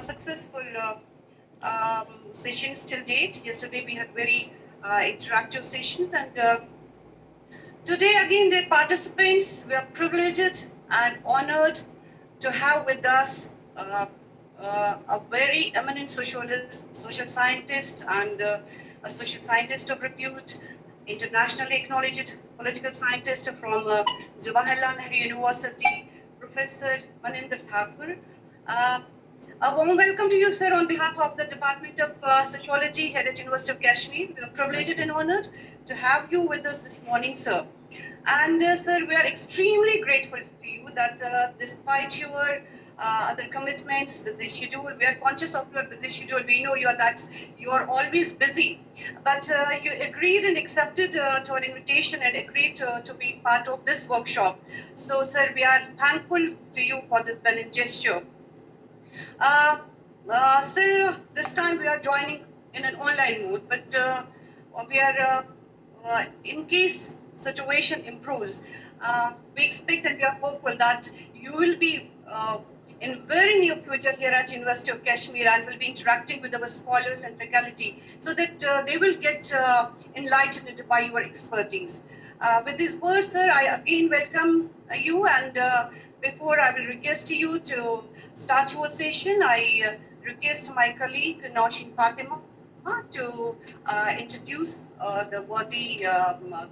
successful sessions till date. Yesterday we had very interactive sessions, and today again the participants, we are privileged and honored to have with us a very eminent social scientist and a social scientist of repute, internationally acknowledged political scientist from Jawaharlal Nehru University, Professor Maninder Thakur. A warm welcome to you, sir, on behalf of the Department of Sociology here at University of Kashmir. We are privileged and honored to have you with us this morning, sir. And sir, we are extremely grateful to you that despite your other commitments, busy schedule, we are conscious of your busy schedule. We know you are always busy, but you agreed and accepted to our invitation and agreed to be part of this workshop. So, sir, we are thankful to you for this benevolent gesture. Sir, this time we are joining in an online mode, but we are, in case situation improves, we expect and we are hopeful that you will be in very near future here at University of Kashmir and will be interacting with our scholars and faculty so that they will get enlightened by your expertise. With these words, sir, I again welcome you, and before I will request you to start your session, I request my colleague Nausheen Fatima to introduce the worthy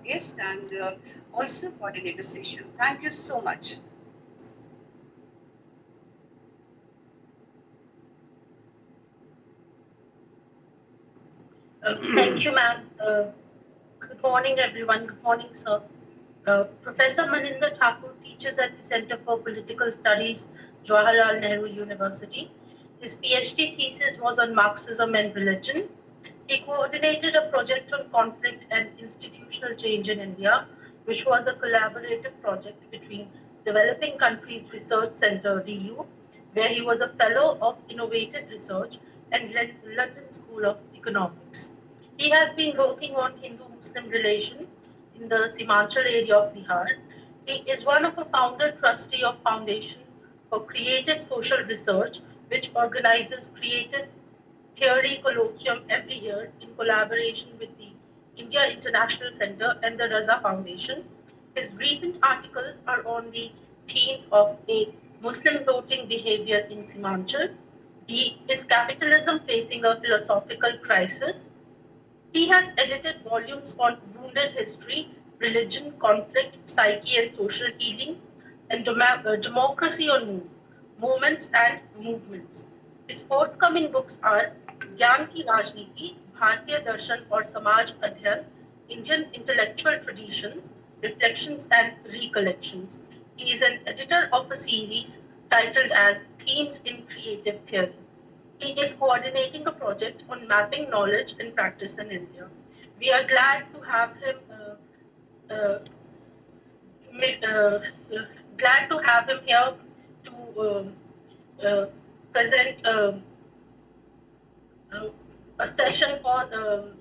guest and also coordinate the session. Thank you so much. Thank you, ma'am. Good morning, everyone. Good morning, sir. Professor Maninder Thakur teaches at the Center for Political Studies, Jawaharlal Nehru University. His PhD thesis was on Marxism and religion. He coordinated a project on conflict and institutional change in India, which was a collaborative project between Developing Countries Research Center, DU, where he was a fellow of Innovative Research, and London School of Economics. He has been working on Hindu-Muslim relations in the Simanchal area of Bihar. He is one of the founder trustee of Foundation for Creative Social Research, which organizes creative theory colloquium every year in collaboration with the India International Center and the Raza Foundation. His recent articles are on the themes of a Muslim voting behavior in Simanchal. Is capitalism facing a philosophical crisis? He has edited volumes on wounded history, religion, conflict, psyche and social healing, and democracy on movements and movements. His forthcoming books are Gyan Ki Rajniti, Bharatiya Darshan or Samaj Adhyan, Indian Intellectual Traditions, Reflections and Recollections. He is an editor of a series titled as Themes in Creative Theory. He is coordinating a project on mapping knowledge and practice in India. We are glad to have him here to present a session on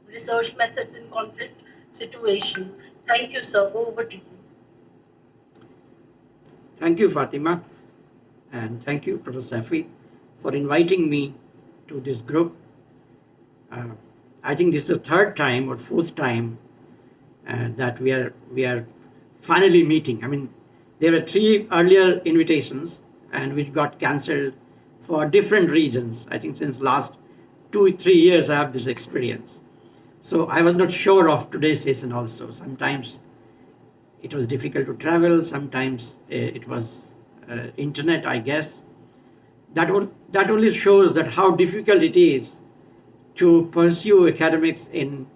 research methods in conflict situation. Thank you, sir. Over to you. Thank you, Fatima, and thank you, Professor Safi, for inviting me to this group. I think this is the third time or fourth time that we are finally meeting. I mean, there were 3 earlier invitations and which got cancelled for different reasons. I think since last 2-3 years I have this experience. So I was not sure of today's session also. Sometimes it was difficult to travel, sometimes it was internet, I guess. That only shows that how difficult it is to pursue academics in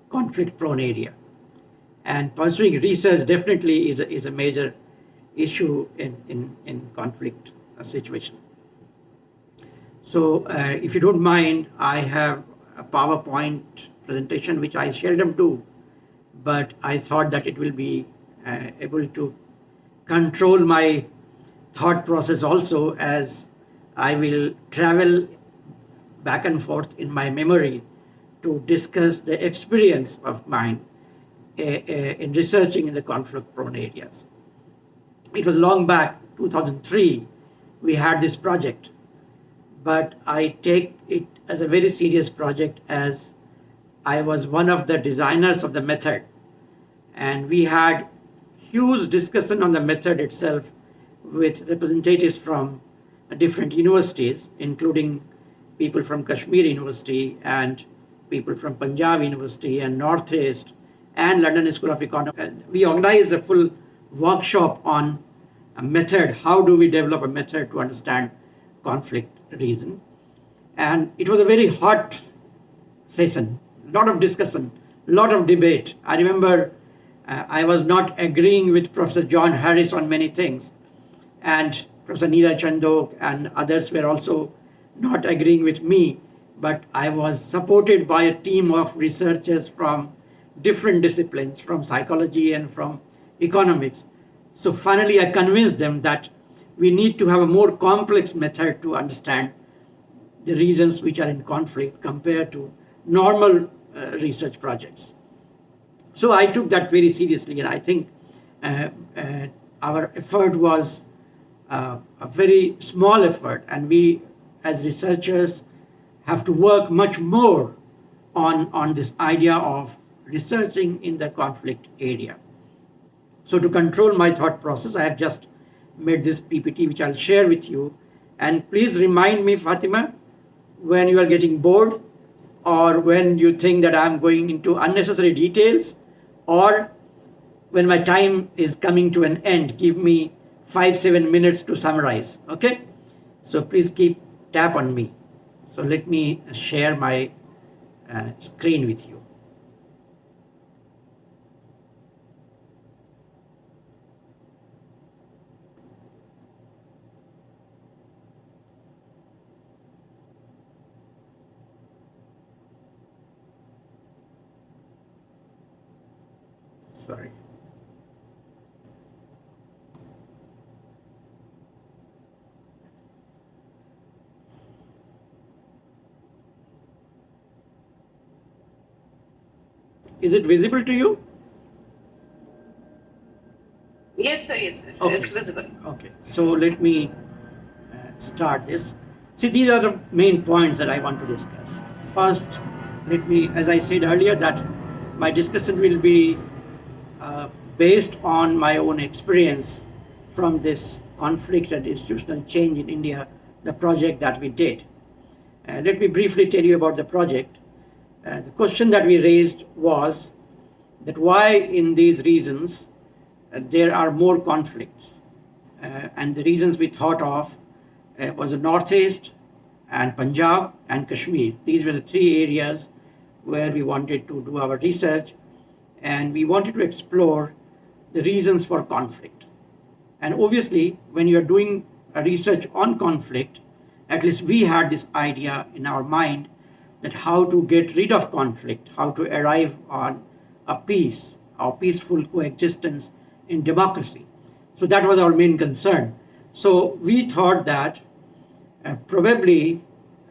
conflict-prone area. And pursuing research definitely is a major issue in conflict situation. So if you don't mind, I have a PowerPoint presentation which I seldom do, but I thought that it will be able to control my thought process also, as I will travel back and forth in my memory to discuss the experience of mine in researching in the conflict-prone areas. It was long back, 2003, we had this project, but I take it as a very serious project, as I was one of the designers of the method, and we had huge discussion on the method itself with representatives from different universities, including people from Kashmir University and people from Punjab University and Northeast and London School of Economics. And we organized a full workshop on a method. How do we develop a method to understand conflict reason? And it was a very hot session, a lot of discussion, a lot of debate. I remember I was not agreeing with Professor John Harris on many things, and Professor Neera Chandok and others were also not agreeing with me, but I was supported by a team of researchers from different disciplines, from psychology and from economics. So finally, I convinced them that we need to have a more complex method to understand the reasons which are in conflict compared to normal research projects. So I took that very seriously, and I think our effort was a very small effort, and we as researchers have to work much more on this idea of researching in the conflict area. So to control my thought process, I have just made this PPT, which I'll share with you. And please remind me, Fatima, when you are getting bored, or when you think that I'm going into unnecessary details, or when my time is coming to an end, give me 5-7 minutes to summarize. Okay? So please tap on me. So let me share my screen with you. Sorry. Is it visible to you? Yes, sir. Yes, sir. Okay. It's visible. Okay. So let me start this. See, these are the main points that I want to discuss. First, let me, as I said earlier, that my discussion will be based on my own experience from this conflict and institutional change in India, the project that we did. Let me briefly tell you about the project. The question that we raised was that why in these regions there are more conflicts. And the reasons we thought of was the Northeast and Punjab and Kashmir. These were the three areas where we wanted to do our research, and we wanted to explore the reasons for conflict. And obviously, when you're doing a research on conflict, at least we had this idea in our mind that how to get rid of conflict, how to arrive on a peace or peaceful coexistence in democracy. So that was our main concern. So we thought that probably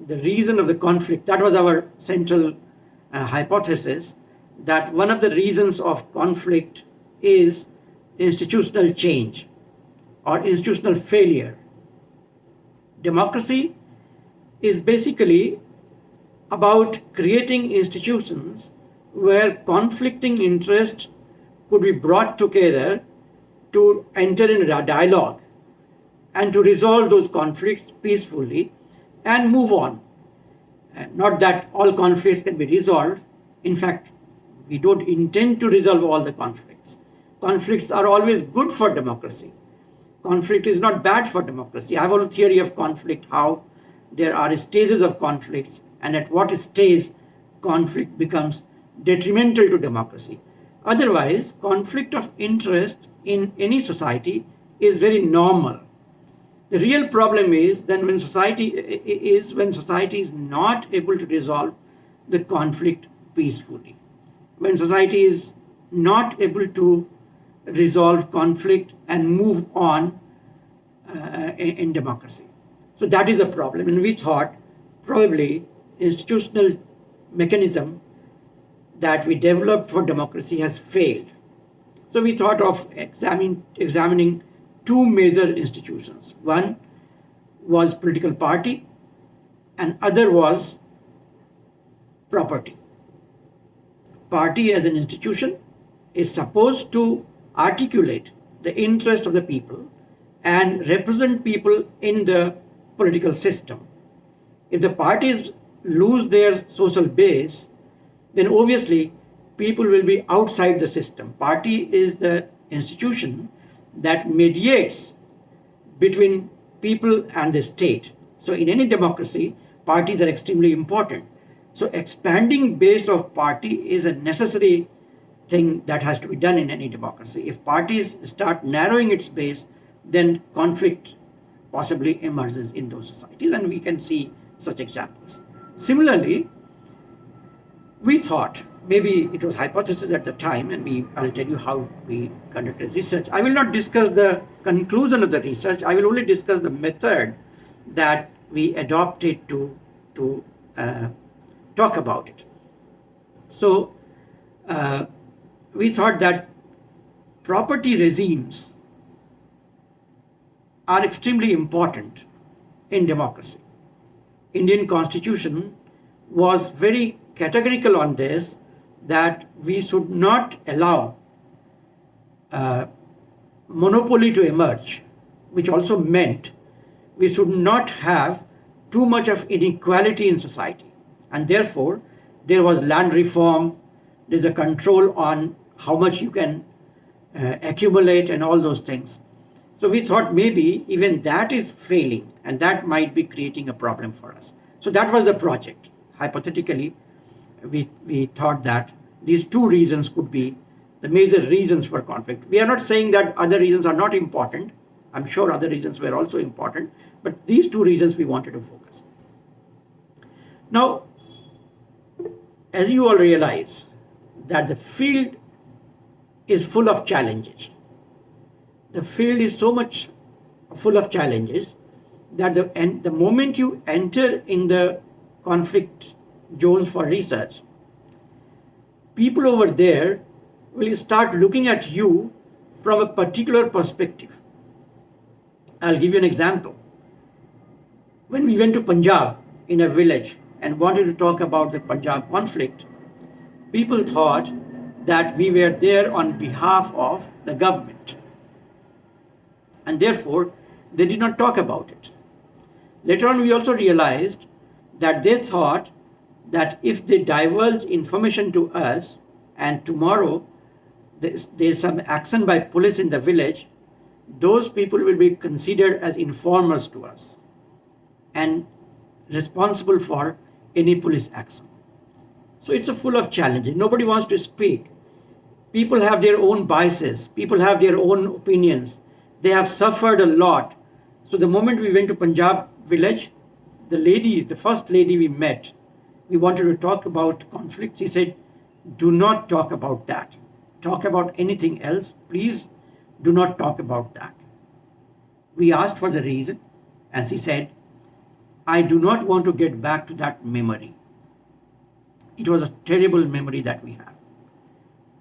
the reason of the conflict, that was our central hypothesis, that one of the reasons of conflict is institutional change or institutional failure. Democracy is basically about creating institutions where conflicting interests could be brought together to enter in a dialogue and to resolve those conflicts peacefully and move on. Not that all conflicts can be resolved. In fact, we don't intend to resolve all the conflicts. Conflicts are always good for democracy. Conflict is not bad for democracy. I have a theory of conflict, how there are stages of conflicts, and at what stage conflict becomes detrimental to democracy. Otherwise, conflict of interest in any society is very normal. The real problem is then when society is not able to resolve the conflict peacefully. When society is not able to resolve conflict and move on in democracy. So that is a problem. And we thought probably institutional mechanism that we developed for democracy has failed. So we thought of examining two major institutions. One was political party, and other was property. Party as an institution is supposed to articulate the interest of the people and represent people in the political system. If the parties lose their social base, then obviously people will be outside the system. Party is the institution that mediates between people and the state. So in any democracy, parties are extremely important. So expanding base of party is a necessary thing that has to be done in any democracy. If parties start narrowing its base, then conflict possibly emerges in those societies, and we can see such examples. Similarly, we thought, maybe it was hypothesis at the time, and I'll tell you how we conducted research. I will not discuss the conclusion of the research. I will only discuss the method that we adopted to talk about it. So we thought that property regimes are extremely important in democracy. Indian Constitution was very categorical on this, that we should not allow monopoly to emerge, which also meant we should not have too much of inequality in society. And therefore, there was land reform, there's a control on how much you can accumulate and all those things. So we thought maybe even that is failing, and that might be creating a problem for us. So that was the project. Hypothetically, we thought that these two reasons could be the major reasons for conflict. We are not saying that other reasons are not important. I'm sure other reasons were also important, but these two reasons we wanted to focus. Now, as you all realize, that the field is full of challenges. The field is so much full of challenges that the moment you enter in the conflict zones for research, people over there will start looking at you from a particular perspective. I'll give you an example. When we went to Punjab in a village and wanted to talk about the Punjab conflict, people thought that we were there on behalf of the government, and therefore they did not talk about it. Later on, we also realized that they thought that if they divulge information to us and tomorrow there's some action by police in the village, those people will be considered as informers to us and responsible for any police action. So it's a full of challenges. Nobody wants to speak. People have their own biases. People have their own opinions. They have suffered a lot. So the moment we went to Punjab village, the first lady we met, we wanted to talk about conflicts. She said, do not talk about that. Talk about anything else. Please do not talk about that. We asked for the reason, and she said, I do not want to get back to that memory. It was a terrible memory that we have,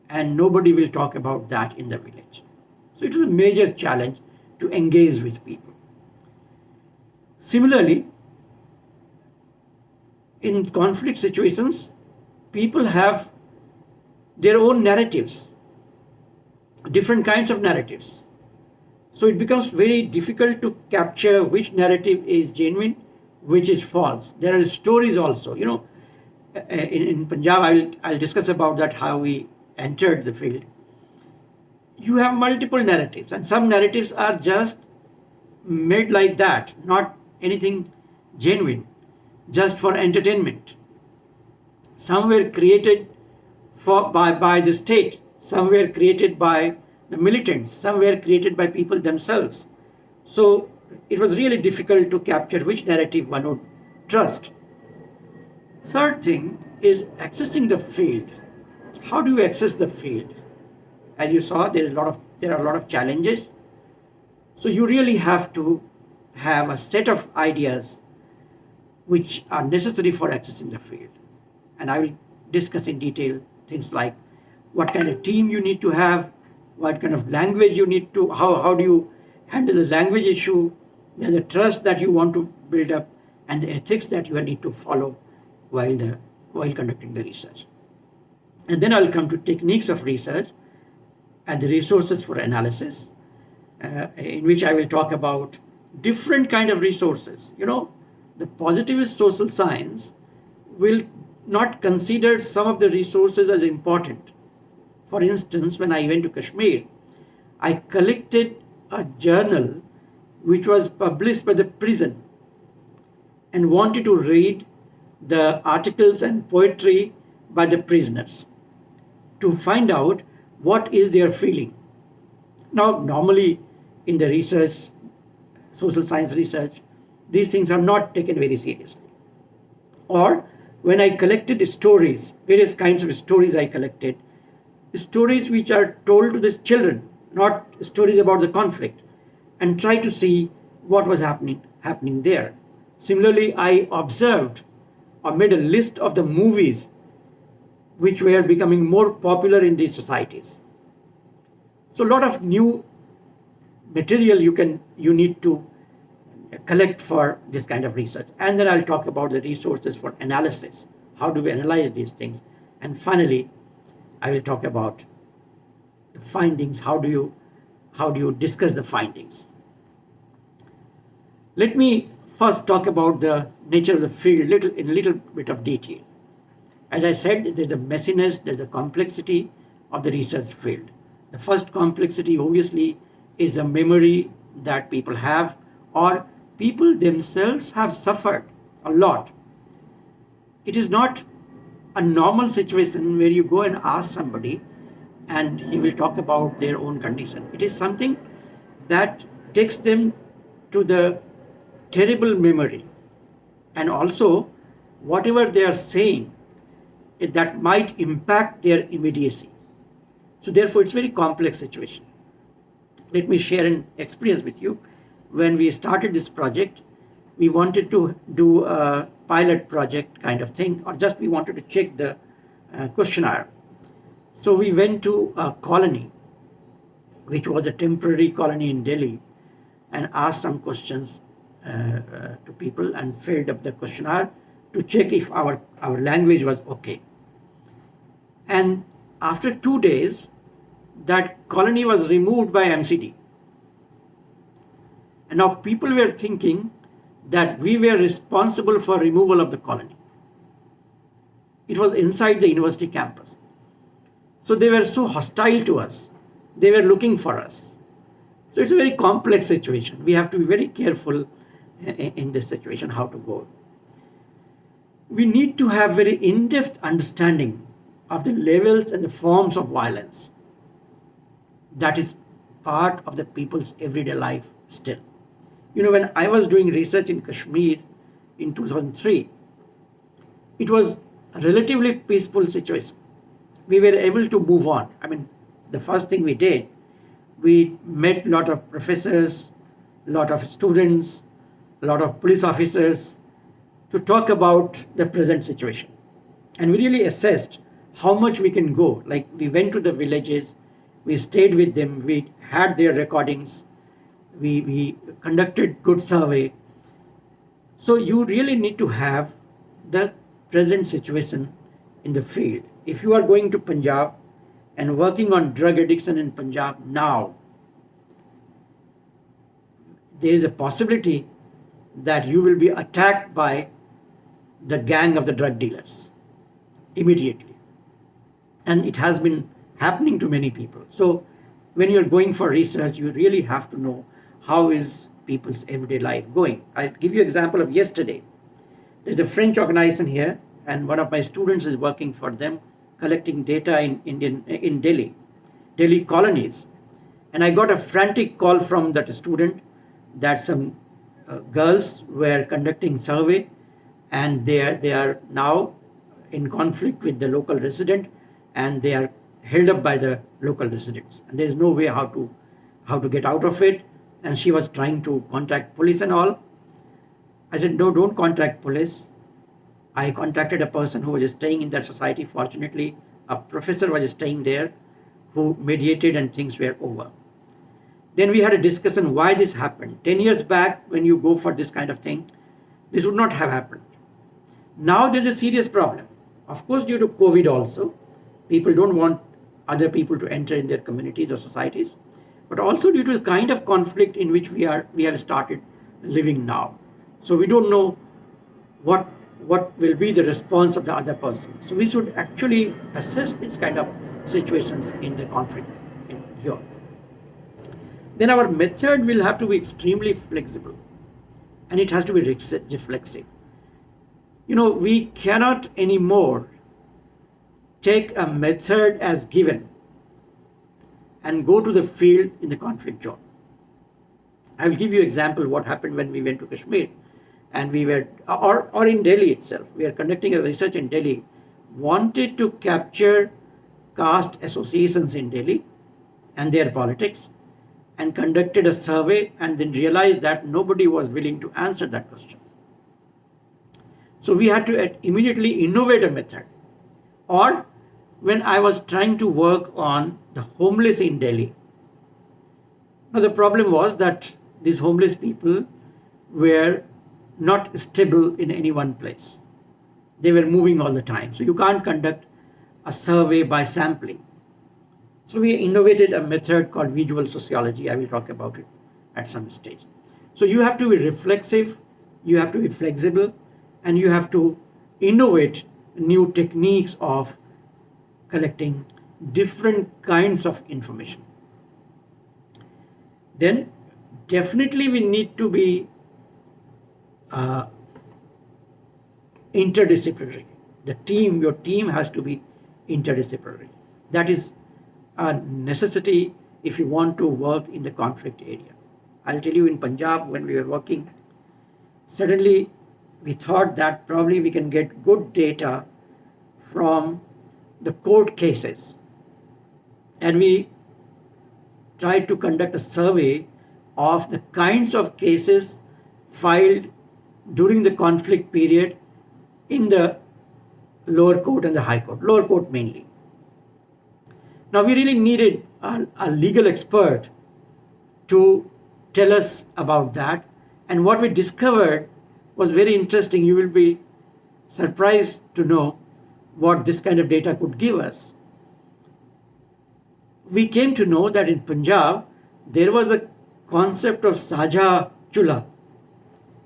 and nobody will talk about that in the village. So it was a major challenge to engage with people. Similarly, in conflict situations, people have their own narratives, different kinds of narratives. So it becomes very difficult to capture which narrative is genuine, which is false. There are stories also. In Punjab, I'll discuss about that, how we entered the field. You have multiple narratives, and some narratives are just made like that, not anything genuine, just for entertainment. Some were created by the state, some were created by the militants, some were created by people themselves. So it was really difficult to capture which narrative one would trust. Third thing is accessing the field. How do you access the field? As you saw, there are a lot of challenges. So you really have to have a set of ideas which are necessary for accessing the field. And I will discuss in detail things like what kind of team you need to have, what kind of language you need to, how do you handle the language issue, and the trust that you want to build up, and the ethics that you need to follow while conducting the research. And then I'll come to techniques of research and the resources for analysis, in which I will talk about different kind of resources. The positivist social science will not consider some of the resources as important. For instance, when I went to Kashmir, I collected a journal which was published by the prison and wanted to read the articles and poetry by the prisoners to find out what is their feeling. Now, normally in the research, social science research, these things are not taken very seriously. Or when I collected stories, various kinds of stories I collected, stories which are told to the children, not stories about the conflict, and try to see what was happening there. Similarly, I observed or made a list of the movies which were becoming more popular in these societies. So a lot of new material you need to collect for this kind of research. And then I'll talk about the resources for analysis. How do we analyze these things? And finally, I will talk about the findings. How do you discuss the findings? Let me first talk about the nature of the field in a little bit of detail. As I said, there's a messiness, there's a complexity of the research field. The first complexity, obviously, is the memory that people have, or people themselves have suffered a lot. It is not a normal situation where you go and ask somebody and he will talk about their own condition. It is something that takes them to the terrible memory, and also whatever they are saying that might impact their immediacy. So therefore, it's a very complex situation. Let me share an experience with you. When we started this project, we wanted to do a pilot project kind of thing, or just we wanted to check the questionnaire. So we went to a colony, which was a temporary colony in Delhi, and asked some questions to people and filled up the questionnaire to check if our language was okay. And after 2 days, that colony was removed by MCD. And now people were thinking that we were responsible for removal of the colony. It was inside the university campus. So they were so hostile to us. They were looking for us. So it's a very complex situation. We have to be very careful in this situation, how to go. We need to have very in-depth understanding of the levels and the forms of violence that is part of the people's everyday life still. When I was doing research in Kashmir in 2003, it was a relatively peaceful situation. We were able to move on. The first thing we did, we met a lot of professors, a lot of students, a lot of police officers to talk about the present situation. And we really assessed how much we can go. Like, we went to the villages, we stayed with them, we had their recordings, we conducted good survey. So you really need to have the present situation in the field. If you are going to Punjab and working on drug addiction in Punjab now, there is a possibility that you will be attacked by the gang of the drug dealers immediately. And it has been happening to many people. So when you're going for research, you really have to know how is people's everyday life going. I'll give you an example of yesterday. There's a French organization here, and one of my students is working for them, collecting data in Delhi colonies. And I got a frantic call from that student that some girls were conducting survey, and they are now in conflict with the local resident, and they are held up by the local residents. And there is no way how to get out of it. And she was trying to contact police and all. I said, no, don't contact police. I contacted a person who was staying in that society. Fortunately, a professor was staying there who mediated, and things were over. Then we had a discussion why this happened. 10 years back, when you go for this kind of thing, this would not have happened. Now there's a serious problem. Of course, due to COVID also, people don't want other people to enter in their communities or societies, but also due to the kind of conflict in which we have started living now. So we don't know what will be the response of the other person. So we should actually assess these kind of situations in the conflict in here. Then our method will have to be extremely flexible, and it has to be reflexive. We cannot anymore take a method as given and go to the field in the conflict zone. I will give you an example what happened when we went to Kashmir, and we were, or in Delhi itself, we are conducting a research in Delhi, wanted to capture caste associations in Delhi and their politics, and conducted a survey, and then realized that nobody was willing to answer that question. So we had to immediately innovate a method. Or when I was trying to work on the homeless in Delhi, now the problem was that these homeless people were not stable in any one place. They were moving all the time. So you can't conduct a survey by sampling. So we innovated a method called visual sociology. I will talk about it at some stage. So you have to be reflexive, you have to be flexible, and you have to innovate new techniques of collecting different kinds of information. Then definitely we need to be interdisciplinary. Your team has to be interdisciplinary. That is a necessity if you want to work in the conflict area. I'll tell you, in Punjab, when we were working, suddenly we thought that probably we can get good data from the court cases. And we tried to conduct a survey of the kinds of cases filed during the conflict period in the lower court and the high court, lower court mainly. Now we really needed a legal expert to tell us about that. And what we discovered was very interesting. You will be surprised to know what this kind of data could give us. We came to know that in Punjab, there was a concept of Saja Chula,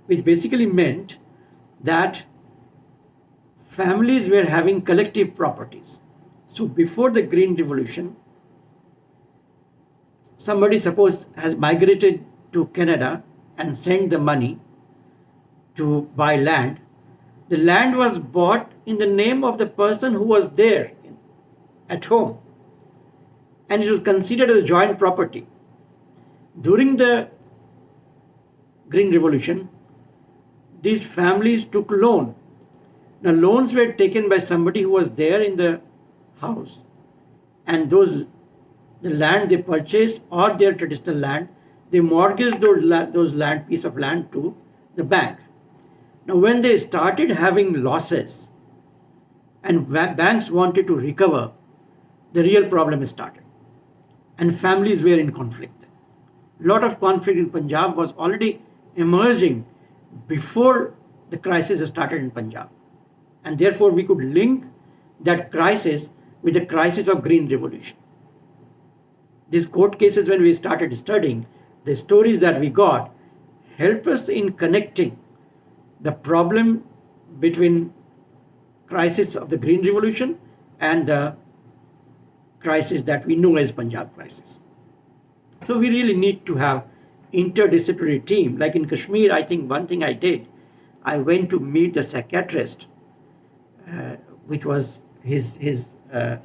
which basically meant that families were having collective properties. So before the Green Revolution, somebody, suppose, has migrated to Canada and sent the money to buy land. The land was bought in the name of the person who was there at home, and it was considered as joint property. During the Green Revolution, these families took loan. Now loans were taken by somebody who was there in the house, and the land they purchased, or their traditional land, they mortgaged those piece of land to the bank. Now when they started having losses and banks wanted to recover, the real problem started, and families were in conflict. A lot of conflict in Punjab was already emerging before the crisis started in Punjab, and therefore we could link that crisis with the crisis of Green Revolution. These court cases, when we started studying, the stories that we got help us in connecting the problem between crisis of the Green Revolution and the crisis that we know as Punjab crisis. So we really need to have interdisciplinary team. Like in Kashmir, I think one thing I did, I went to meet the psychiatrist, which was his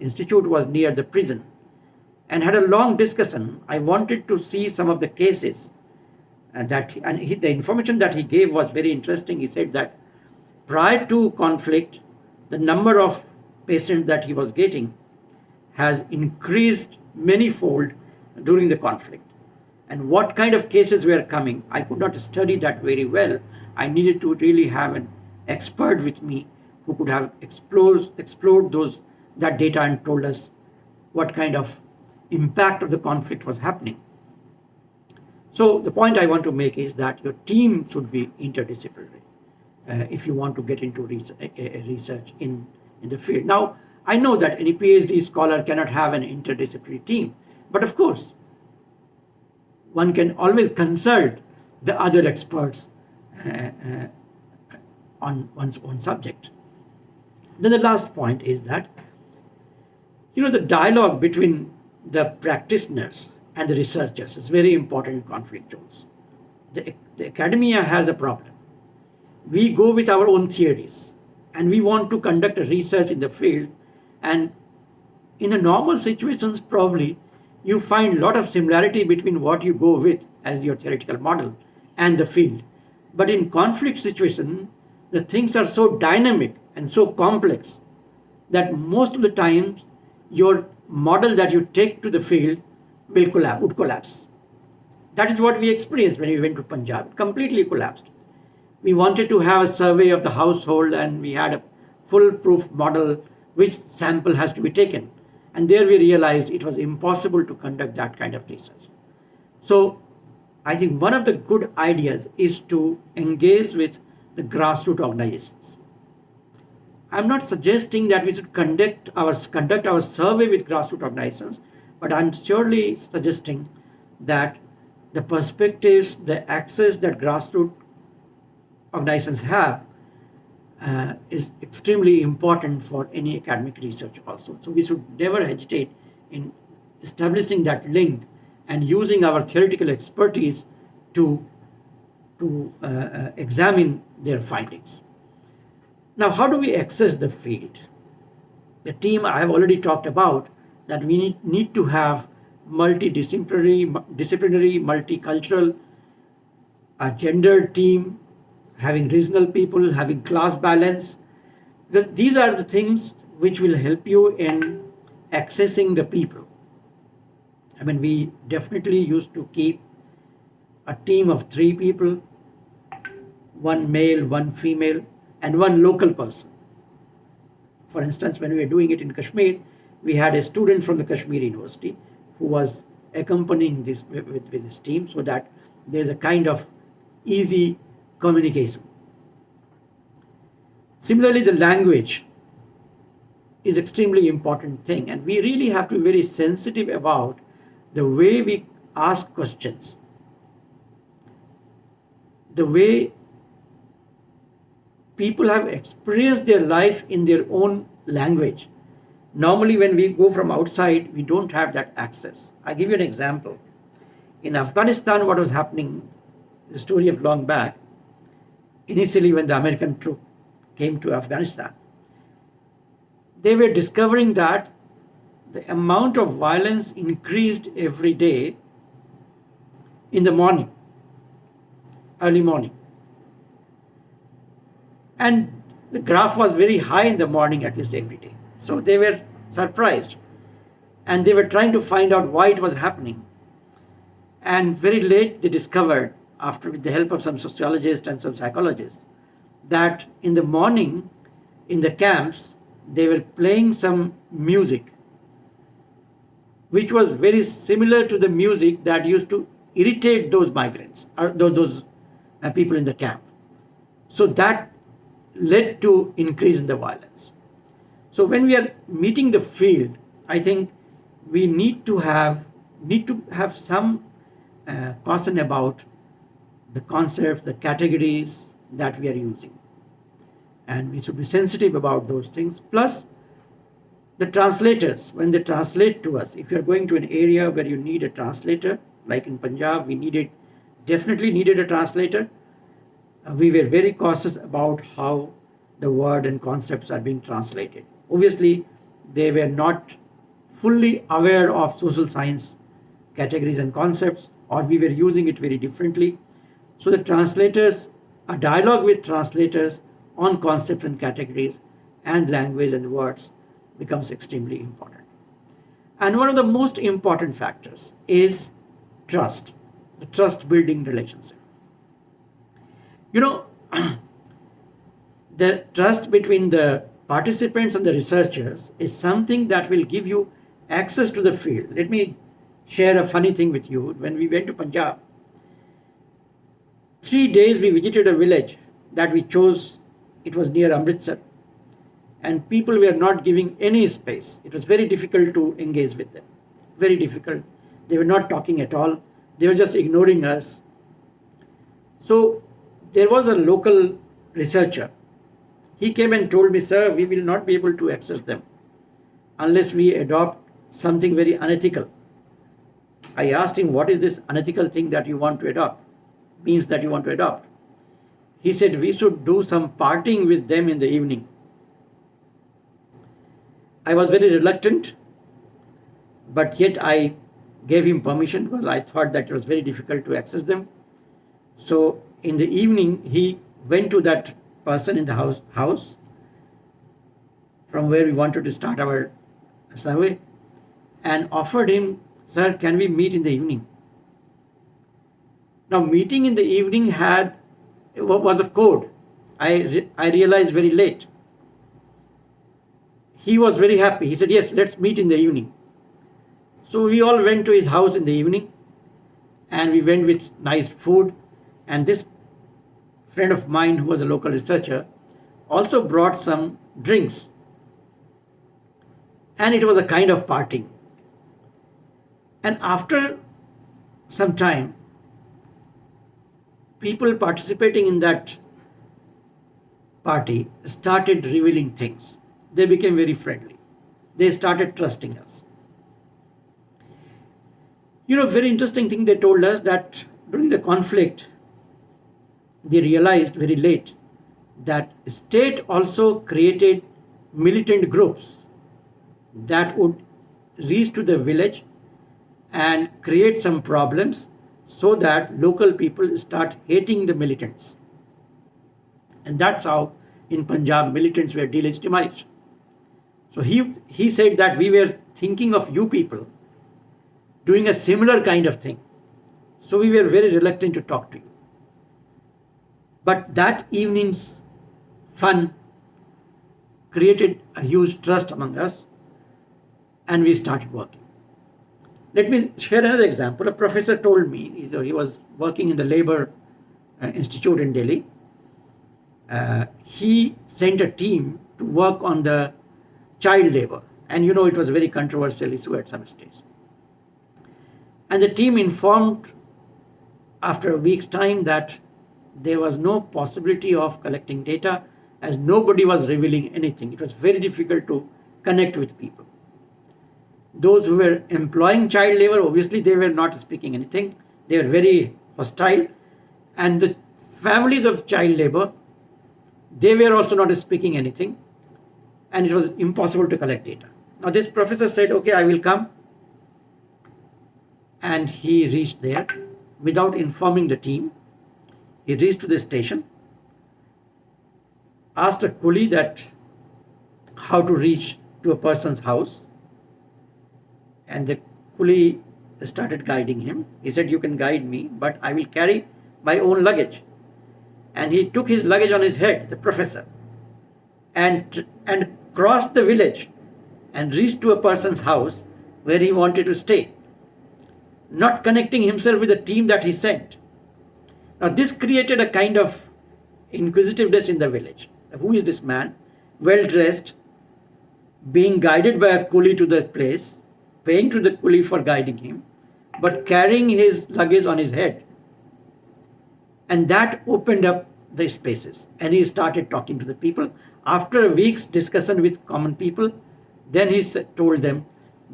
institute was near the prison, and had a long discussion. I wanted to see some of the cases, the information that he gave was very interesting. He said that prior to conflict, the number of patients that he was getting has increased manyfold during the conflict. And what kind of cases were coming, I could not study that very well. I needed to really have an expert with me who could have explored that data and told us what kind of impact of the conflict was happening. So the point I want to make is that your team should be interdisciplinary. if you want to get into research in the field. Now, I know that any PhD scholar cannot have an interdisciplinary team, but of course, one can always consult the other experts on one's own subject. Then the last point is that, the dialogue between the practitioners and the researchers is very important in conflict zones. The academia has a problem. We go with our own theories and we want to conduct a research in the field, and in the normal situations probably you find a lot of similarity between what you go with as your theoretical model and the field. But in conflict situation, the things are so dynamic and so complex that most of the times your model that you take to the field would collapse. That is what we experienced when we went to Punjab. It completely collapsed. We wanted to have a survey of the household and we had a foolproof model which sample has to be taken. And there we realized it was impossible to conduct that kind of research. So I think one of the good ideas is to engage with the grassroots organizations. I'm not suggesting that we should conduct our survey with grassroots organizations, but I'm surely suggesting that the perspectives, the access that grassroots organizations have is extremely important for any academic research also. So we should never hesitate in establishing that link and using our theoretical expertise to examine their findings. Now, how do we access the field? The team I have already talked about, that we need to have multidisciplinary, multicultural, a gendered team, having regional people, having class balance. These are the things which will help you in accessing the people. I mean, we definitely used to keep a team of 3 people, 1 male, 1 female, and 1 local person. For instance, when we were doing it in Kashmir, we had a student from the Kashmir University who was accompanying this with his team, so that there's a kind of easy communication. Similarly, the language is extremely important thing, and we really have to be very sensitive about the way we ask questions, the way people have experienced their life in their own language. Normally, when we go from outside, we don't have that access. I'll give you an example. In Afghanistan, what was happening, the story of long back, initially when the American troop came to Afghanistan, they were discovering that the amount of violence increased every day in the morning, early morning. And the graph was very high in the morning, at least every day. So they were surprised and they were trying to find out why it was happening. And very late they discovered, after with the help of some sociologists and some psychologists, that in the morning in the camps they were playing some music which was very similar to the music that used to irritate those migrants or those people in the camp. So that led to increase in the violence. So when we are meeting the field, I think we need to have some caution about the concepts, the categories that we are using, and we should be sensitive about those things. Plus, the translators, when they translate to us, if you are going to an area where you need a translator, like in Punjab, we definitely needed a translator. We were very cautious about how the word and concepts are being translated. Obviously, they were not fully aware of social science categories and concepts, or we were using it very differently. So the translators, a dialogue with translators on concepts and categories and language and words becomes extremely important. And one of the most important factors is trust, the trust building relationship. The trust between the participants and the researchers is something that will give you access to the field. Let me share a funny thing with you. When we went to Punjab, 3 days we visited a village that we chose, it was near Amritsar, and people were not giving any space. It was very difficult to engage with them. Very difficult. They were not talking at all. They were just ignoring us. So there was a local researcher. He came and told me, sir, we will not be able to access them unless we adopt something very unethical. I asked him, what is this unethical thing that you want to adopt? Means that you want to adopt. He said, we should do some partying with them in the evening. I was very reluctant, but yet I gave him permission because I thought that it was very difficult to access them. So in the evening, he went to that person in the house from where we wanted to start our survey and offered him, sir, can we meet in the evening? Now, meeting in the evening was a code. I realized very late. He was very happy. He said, yes, let's meet in the evening. So we all went to his house in the evening, and we went with nice food. And this friend of mine, who was a local researcher, also brought some drinks. And it was a kind of party. And after some time, people participating in that party started revealing things. They became very friendly. They started trusting us. Very interesting thing they told us that during the conflict, they realized very late that state also created militant groups that would reach to the village and create some problems so that local people start hating the militants. And that's how in Punjab militants were delegitimized. So he said that we were thinking of you people doing a similar kind of thing. So we were very reluctant to talk to you. But that evening's fun created a huge trust among us, and we started working. Let me share another example. A professor told me, he was working in the Labour Institute in Delhi. He sent a team to work on the child labor. And it was a very controversial issue at some stage. And the team informed after a week's time that there was no possibility of collecting data as nobody was revealing anything. It was very difficult to connect with people. Those who were employing child labor, obviously they were not speaking anything. They were very hostile. And the families of child labor, they were also not speaking anything. And it was impossible to collect data. Now this professor said, okay, I will come. And he reached there without informing the team. He reached to the station, asked a coolie that how to reach to a person's house. And the coolie started guiding him. He said, you can guide me, but I will carry my own luggage. And he took his luggage on his head, the professor, and crossed the village and reached to a person's house where he wanted to stay, not connecting himself with the team that he sent. Now this created a kind of inquisitiveness in the village. Who is this man? Well dressed, being guided by a coolie to the place, paying to the coolie for guiding him, but carrying his luggage on his head. And that opened up the spaces, and he started talking to the people. After a week's discussion with common people, then he told them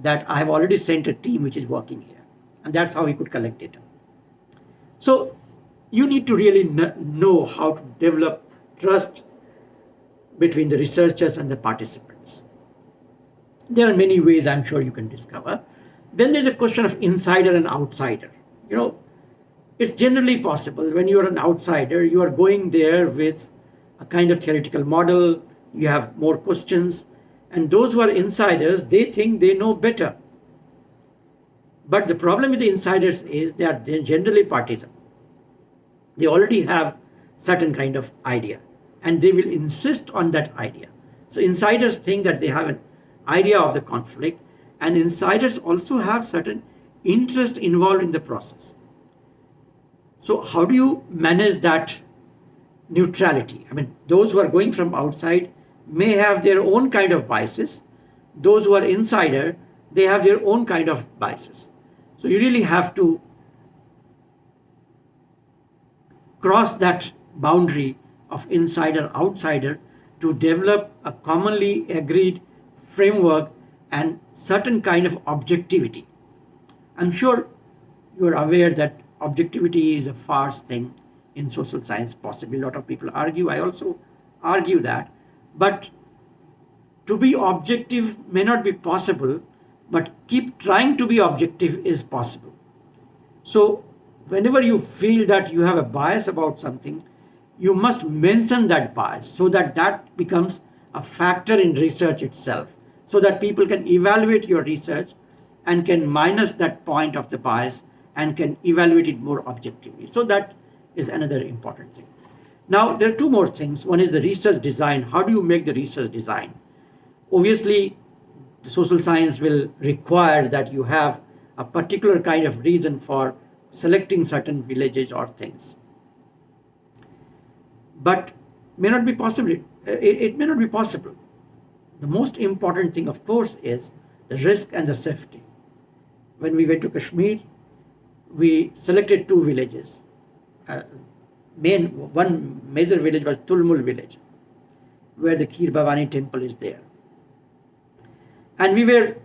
that I have already sent a team which is working here. And that's how he could collect data. So you need to really know how to develop trust between the researchers and the participants. There are many ways I'm sure you can discover. Then there's a question of insider and outsider. It's generally possible when you're an outsider, you are going there with a kind of theoretical model, you have more questions, and those who are insiders, they think they know better. But the problem with the insiders is they're generally partisan. They already have certain kind of idea, and they will insist on that idea. So insiders think that they have an idea of the conflict, and insiders also have certain interest involved in the process. So how do you manage that neutrality. I mean, those who are going from outside may have their own kind of biases. Those who are insider, they have their own kind of biases. So you really have to cross that boundary of insider outsider to develop a commonly agreed framework and certain kind of objectivity. I'm sure you are aware that objectivity is a farce thing in social science. Possibly a lot of people argue. I also argue that. But to be objective may not be possible, but keep trying to be objective is possible. So whenever you feel that you have a bias about something, you must mention that bias so that that becomes a factor in research itself, so that people can evaluate your research and can minus that point of the bias and can evaluate it more objectively. So that is another important thing. Now, there are two more things. One is the research design. How do you make the research design? Obviously, the social science will require that you have a particular kind of reason for selecting certain villages or things. But may not be possible. It may not be possible. The most important thing, of course, is the risk and the safety. When we went to Kashmir, we selected two villages. One major village was Tulmul village, where the Kheer Bhavani temple is there. And we were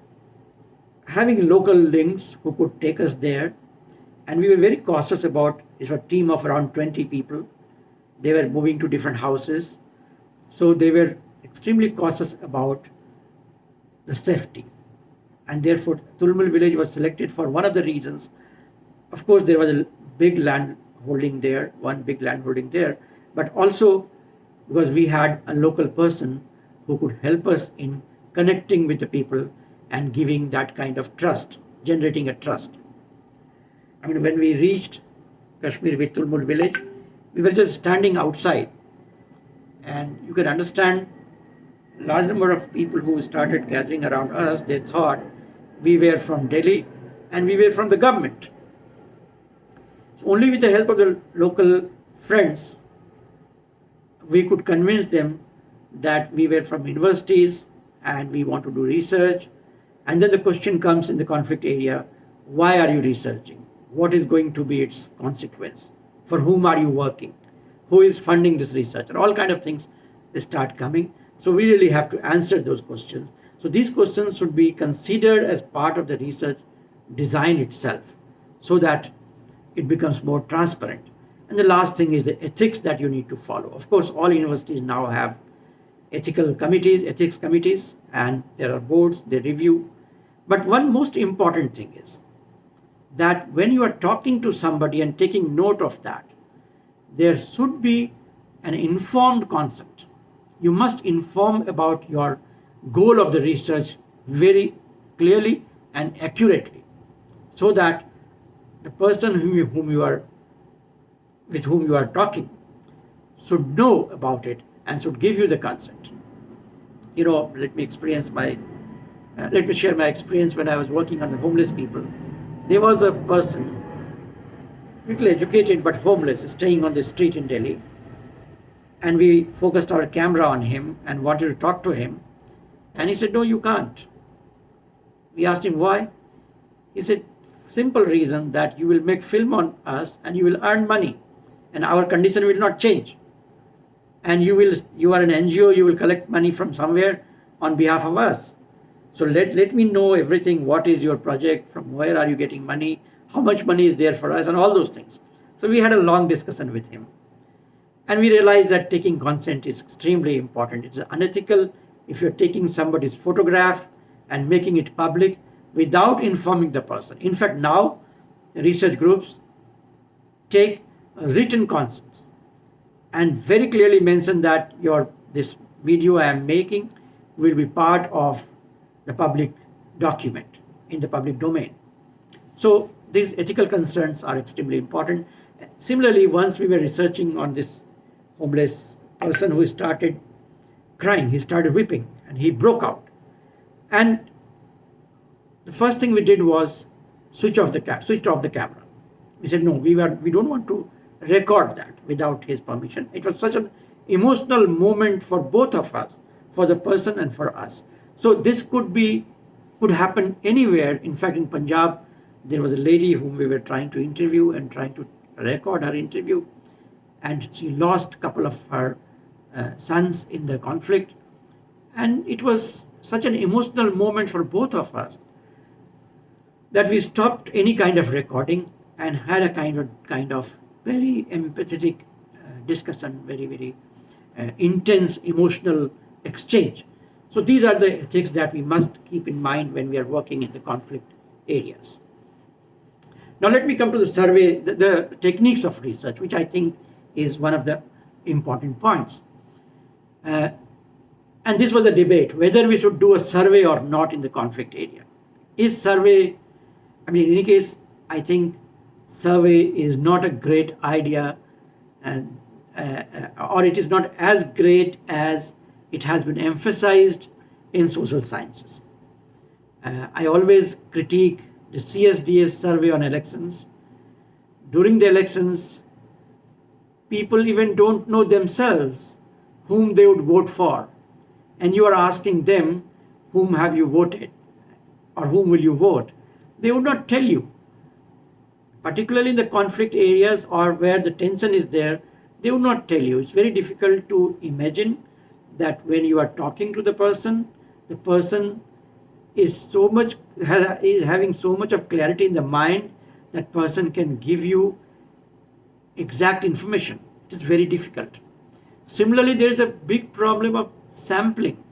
having local links who could take us there. And we were very cautious about, it's a team of around 20 people. They were moving to different houses. So they were extremely cautious about the safety. And therefore, Tulmul village was selected for one of the reasons. Of course, there was a big land holding there, one big land holding there, but also because we had a local person who could help us in connecting with the people and giving that kind of trust, generating a trust. I mean, when we reached Kashmir with Tulmul village, we were just standing outside, and you can understand large number of people who started gathering around us. They thought we were from Delhi and we were from the government. So only with the help of the local friends, we could convince them that we were from universities and we want to do research. And then the question comes in the conflict area, why are you researching? What is going to be its consequence? For whom are you working? Who is funding this research? And all kind of things, they start coming. So we really have to answer those questions. So these questions should be considered as part of the research design itself, so that it becomes more transparent. And the last thing is the ethics that you need to follow. Of course, all universities now have ethics committees, and there are boards, they review. But one most important thing is that when you are talking to somebody and taking note of that, there should be an informed concept. You must inform about your goal of the research very clearly and accurately, so that the person with whom you are talking should know about it and should give you the consent. You know, let me share my experience when I was working on the homeless people. There was a person, little educated but homeless, staying on the street in Delhi. And we focused our camera on him and wanted to talk to him. And he said, no, you can't. We asked him why. He said, simple reason that you will make film on us and you will earn money and our condition will not change. And you are an NGO, you will collect money from somewhere on behalf of us. So let me know everything. What is your project? From where are you getting money? How much money is there for us? And all those things. So we had a long discussion with him. And we realized that taking consent is extremely important. It's unethical if you're taking somebody's photograph and making it public without informing the person. In fact, now research groups take written consents and very clearly mention that this video I am making will be part of the public document in the public domain. So these ethical concerns are extremely important. Similarly, once we were researching on this homeless person who started crying, he started weeping and he broke out. And the first thing we did was switch off the camera. We said, no, we don't want to record that without his permission. It was such an emotional moment for both of us, for the person and for us. So this could happen anywhere. In fact, in Punjab, there was a lady whom we were trying to interview and trying to record her interview, and she lost a couple of her sons in the conflict. And it was such an emotional moment for both of us that we stopped any kind of recording and had a kind of very empathetic discussion, very intense emotional exchange. So these are the ethics that we must keep in mind when we are working in the conflict areas. Now let me come to the survey, the techniques of research, which I think is one of the important points. And this was a debate whether we should do a survey or not in the conflict area. Is survey, I mean, in any case, I think survey is not a great idea, and or it is not as great as it has been emphasized in social sciences. I always critique the CSDS survey on elections. During the elections, people even don't know themselves whom they would vote for. And you are asking them, whom have you voted? Or whom will you vote? They would not tell you. Particularly in the conflict areas or where the tension is there, they would not tell you. It's very difficult to imagine that when you are talking to the person is having so much of clarity in the mind that person can give you exact information. It is very difficult. Similarly, there is a big problem of sampling.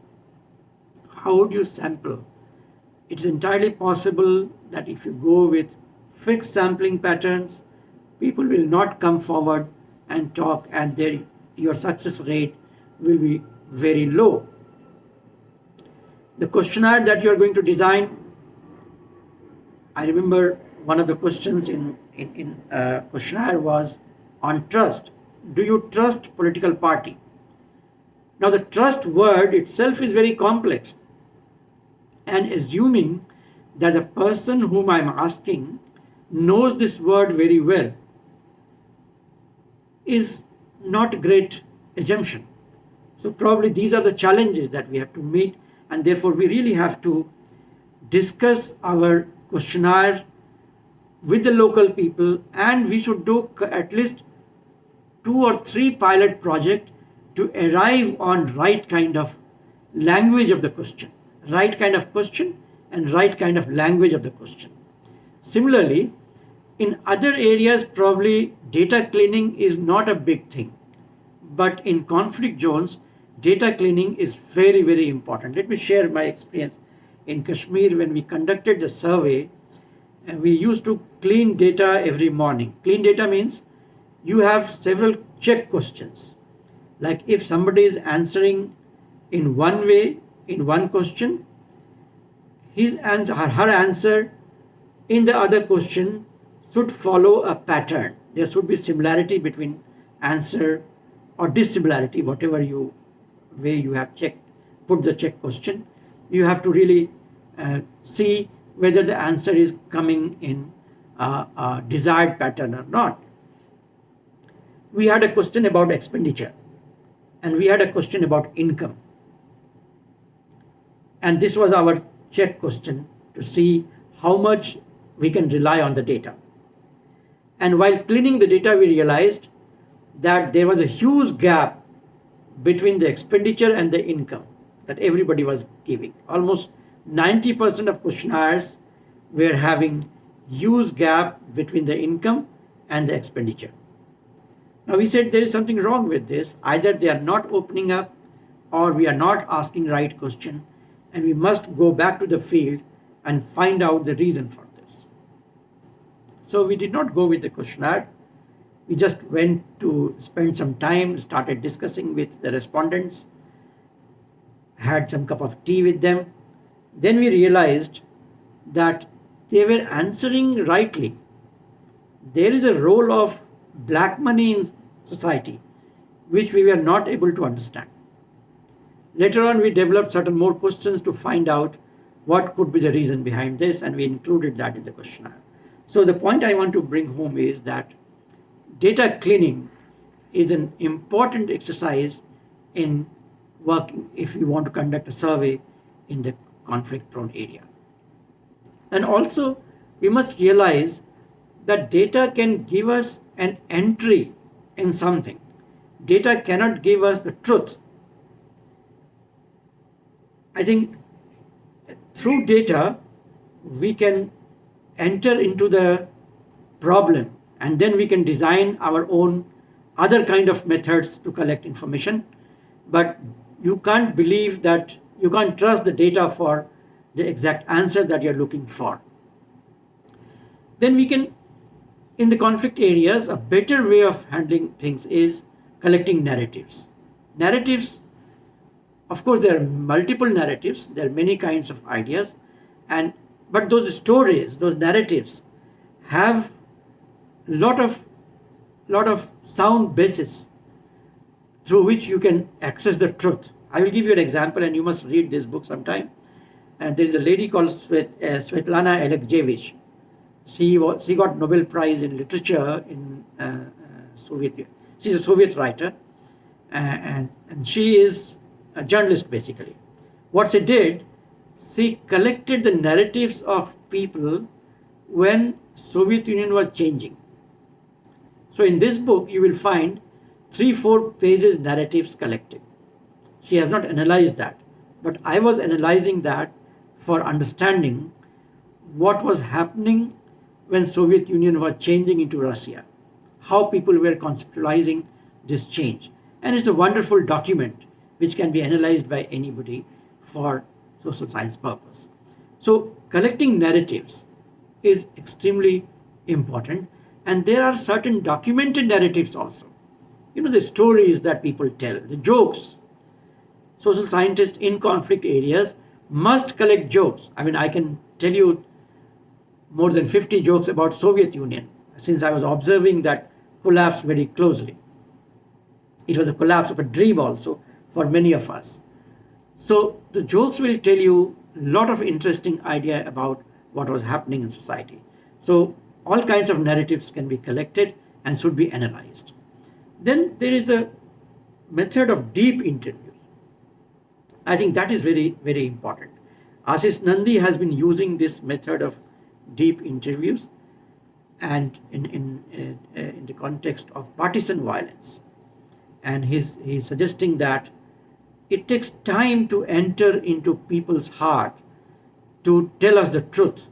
How would you sample? It's entirely possible that if you go with fixed sampling patterns, people will not come forward and talk, and your success rate will be very low. The questionnaire that you are going to design, I remember one of the questions in questionnaire was on trust. Do you trust political party? Now the trust word itself is very complex, and assuming that the person whom I'm asking knows this word very well is not a great assumption. So probably these are the challenges that we have to meet, and therefore we really have to discuss our questionnaire with the local people, and we should do at least 2 or 3 pilot projects to arrive on right kind of language of the question, right kind of question and right kind of language of the question. Similarly, in other areas, probably data cleaning is not a big thing, but in conflict zones, data cleaning is very important. Let me share my experience in Kashmir. When we conducted the survey, and we used to clean data every morning. Clean data means you have several check questions. Like if somebody is answering in one way, in one question, his answer, her answer in the other question should follow a pattern. There should be similarity between answer or dissimilarity, whatever way you have put the check question. You have to really see whether the answer is coming in a desired pattern or not. We had a question about expenditure, and we had a question about income. And this was our check question to see how much we can rely on the data. And while cleaning the data, we realized that there was a huge gap between the expenditure and the income that everybody was giving. Almost 90% of questionnaires were having huge gap between the income and the expenditure. Now we said there is something wrong with this. Either they are not opening up or we are not asking right question, and we must go back to the field and find out the reason for this. So we did not go with the questionnaire. We just went to spend some time, started discussing with the respondents, had some cup of tea with them. Then we realized that they were answering rightly. There is a role of black money in society which we were not able to understand. Later on, we developed certain more questions to find out what could be the reason behind this, and we included that in the questionnaire. So the point I want to bring home is that data cleaning is an important exercise in work if you want to conduct a survey in the conflict prone area. And also, we must realize that data can give us an entry in something. Data cannot give us the truth. I think through data, we can enter into the problem, and then we can design our own other kind of methods to collect information. But you can't believe that, you can't trust the data for the exact answer that you're looking for. Then we can, in the conflict areas, a better way of handling things is collecting narratives. Narratives, of course, there are multiple narratives, there are many kinds of ideas, but those stories, those narratives have lot of sound basis through which you can access the truth. I will give you an example, and you must read this book sometime. And there is a lady called Svetlana Alexievich. She got Nobel Prize in Literature in Soviet. She's a Soviet writer, and she is a journalist basically. What she did, she collected the narratives of people when Soviet Union was changing. So in this book, you will find 3-4 pages narratives collected. She has not analyzed that, but I was analyzing that for understanding what was happening when Soviet Union was changing into Russia, how people were conceptualizing this change. And it's a wonderful document which can be analyzed by anybody for social science purpose. So collecting narratives is extremely important, and there are certain documented narratives also. You know, the stories that people tell, the jokes. Social scientists in conflict areas must collect jokes. I mean, I can tell you more than 50 jokes about Soviet Union, since I was observing that collapse very closely. It was a collapse of a dream also for many of us. So the jokes will tell you a lot of interesting idea about what was happening in society. So all kinds of narratives can be collected and should be analyzed. Then there is a method of deep interviews. I think that is very, very important. Ashish Nandy has been using this method of deep interviews, and in the context of partisan violence. And he's suggesting that it takes time to enter into people's heart to tell us the truth.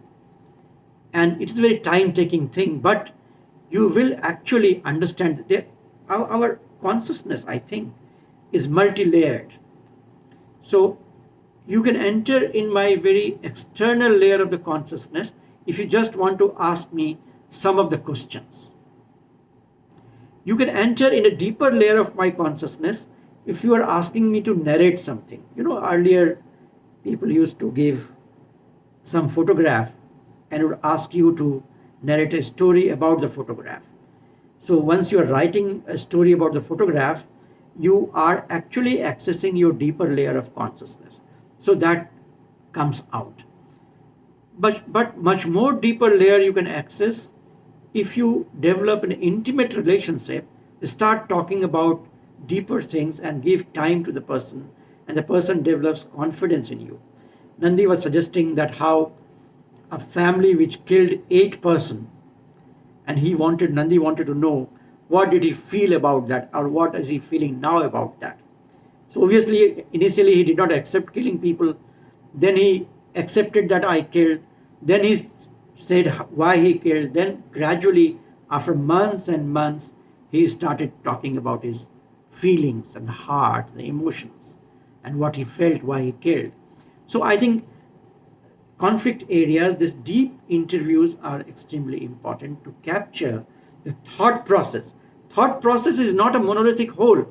And it is a very time-taking thing, but you will actually understand that our consciousness, I think, is multi-layered. So you can enter in my very external layer of the consciousness if you just want to ask me some of the questions. You can enter in a deeper layer of my consciousness if you are asking me to narrate something. You know, earlier people used to give some photograph and would ask you to narrate a story about the photograph. So once you are writing a story about the photograph, you are actually accessing your deeper layer of consciousness. So that comes out. But much more deeper layer you can access if you develop an intimate relationship, start talking about deeper things and give time to the person, and the person develops confidence in you. Nandi was suggesting that how a family which killed 8 persons, and Nandi wanted to know what did he feel about that, or what is he feeling now about that. So obviously, initially he did not accept killing people. Then he accepted that I killed. Then he said why he killed. Then gradually, after months and months, he started talking about his feelings and the heart, the emotions, and what he felt, why he killed. So I think conflict areas, these deep interviews are extremely important to capture the thought process. Thought process is not a monolithic whole.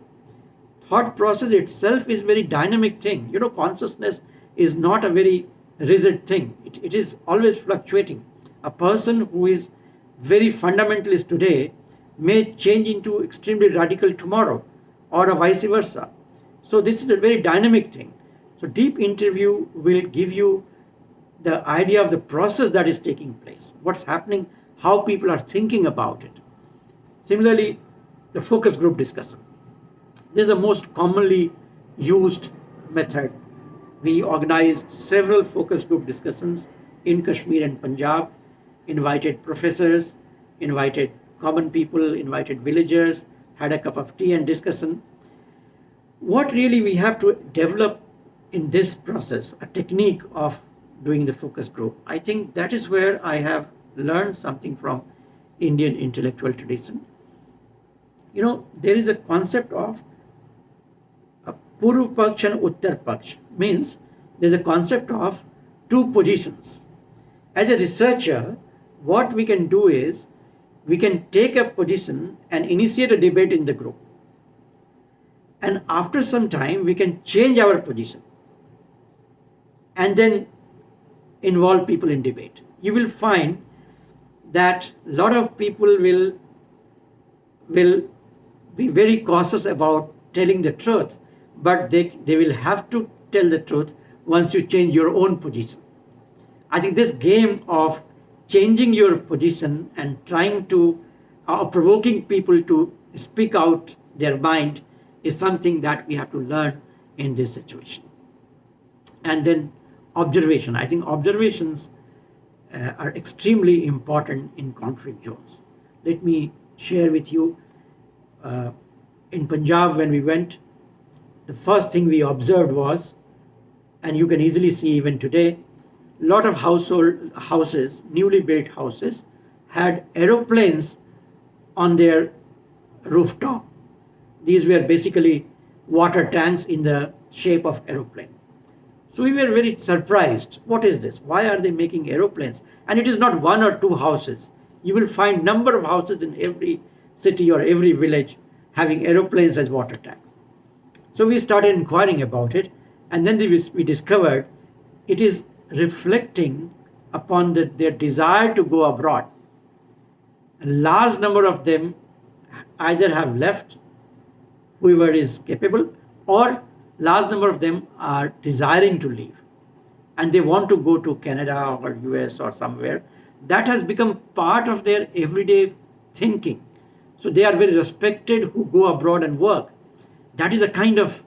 Thought process itself is a very dynamic thing. You know, consciousness is not a very rigid thing. It is always fluctuating. A person who is very fundamentalist today may change into extremely radical tomorrow, or vice versa. So this is a very dynamic thing. So deep interview will give you the idea of the process that is taking place, what's happening, how people are thinking about it. Similarly, the focus group discussion. This is the most commonly used method. We organized several focus group discussions in Kashmir and Punjab, invited professors, invited common people, invited villagers, had a cup of tea and discussion. What really we have to develop in this process, a technique of doing the focus group, I think that is where I have learned something from Indian intellectual tradition. There is a concept of a Purv Paksh and Uttar Paksh, means there's a concept of two positions. As a researcher, what we can do is we can take a position and initiate a debate in the group. And after some time, we can change our position and then involve people in debate. You will find that a lot of people will be very cautious about telling the truth, but they will have to tell the truth once you change your own position. I think this game of changing your position and trying to provoking people to speak out their mind is something that we have to learn in this situation. And then observation. I think observations are extremely important in conflict zones. Let me share with you, in Punjab when we went, the first thing we observed was, and you can easily see even today, a lot of houses, newly built houses, had aeroplanes on their rooftop. These were basically water tanks in the shape of aeroplane. So we were very surprised. What is this? Why are they making aeroplanes? And it is not one or two houses. You will find number of houses in every city or every village having aeroplanes as water tanks. So we started inquiring about it, and then we discovered it is reflecting upon their desire to go abroad. A large number of them either have left, whoever is capable, or large number of them are desiring to leave and they want to go to Canada or US or somewhere. That has become part of their everyday thinking. So they are very respected who go abroad and work. That is a kind of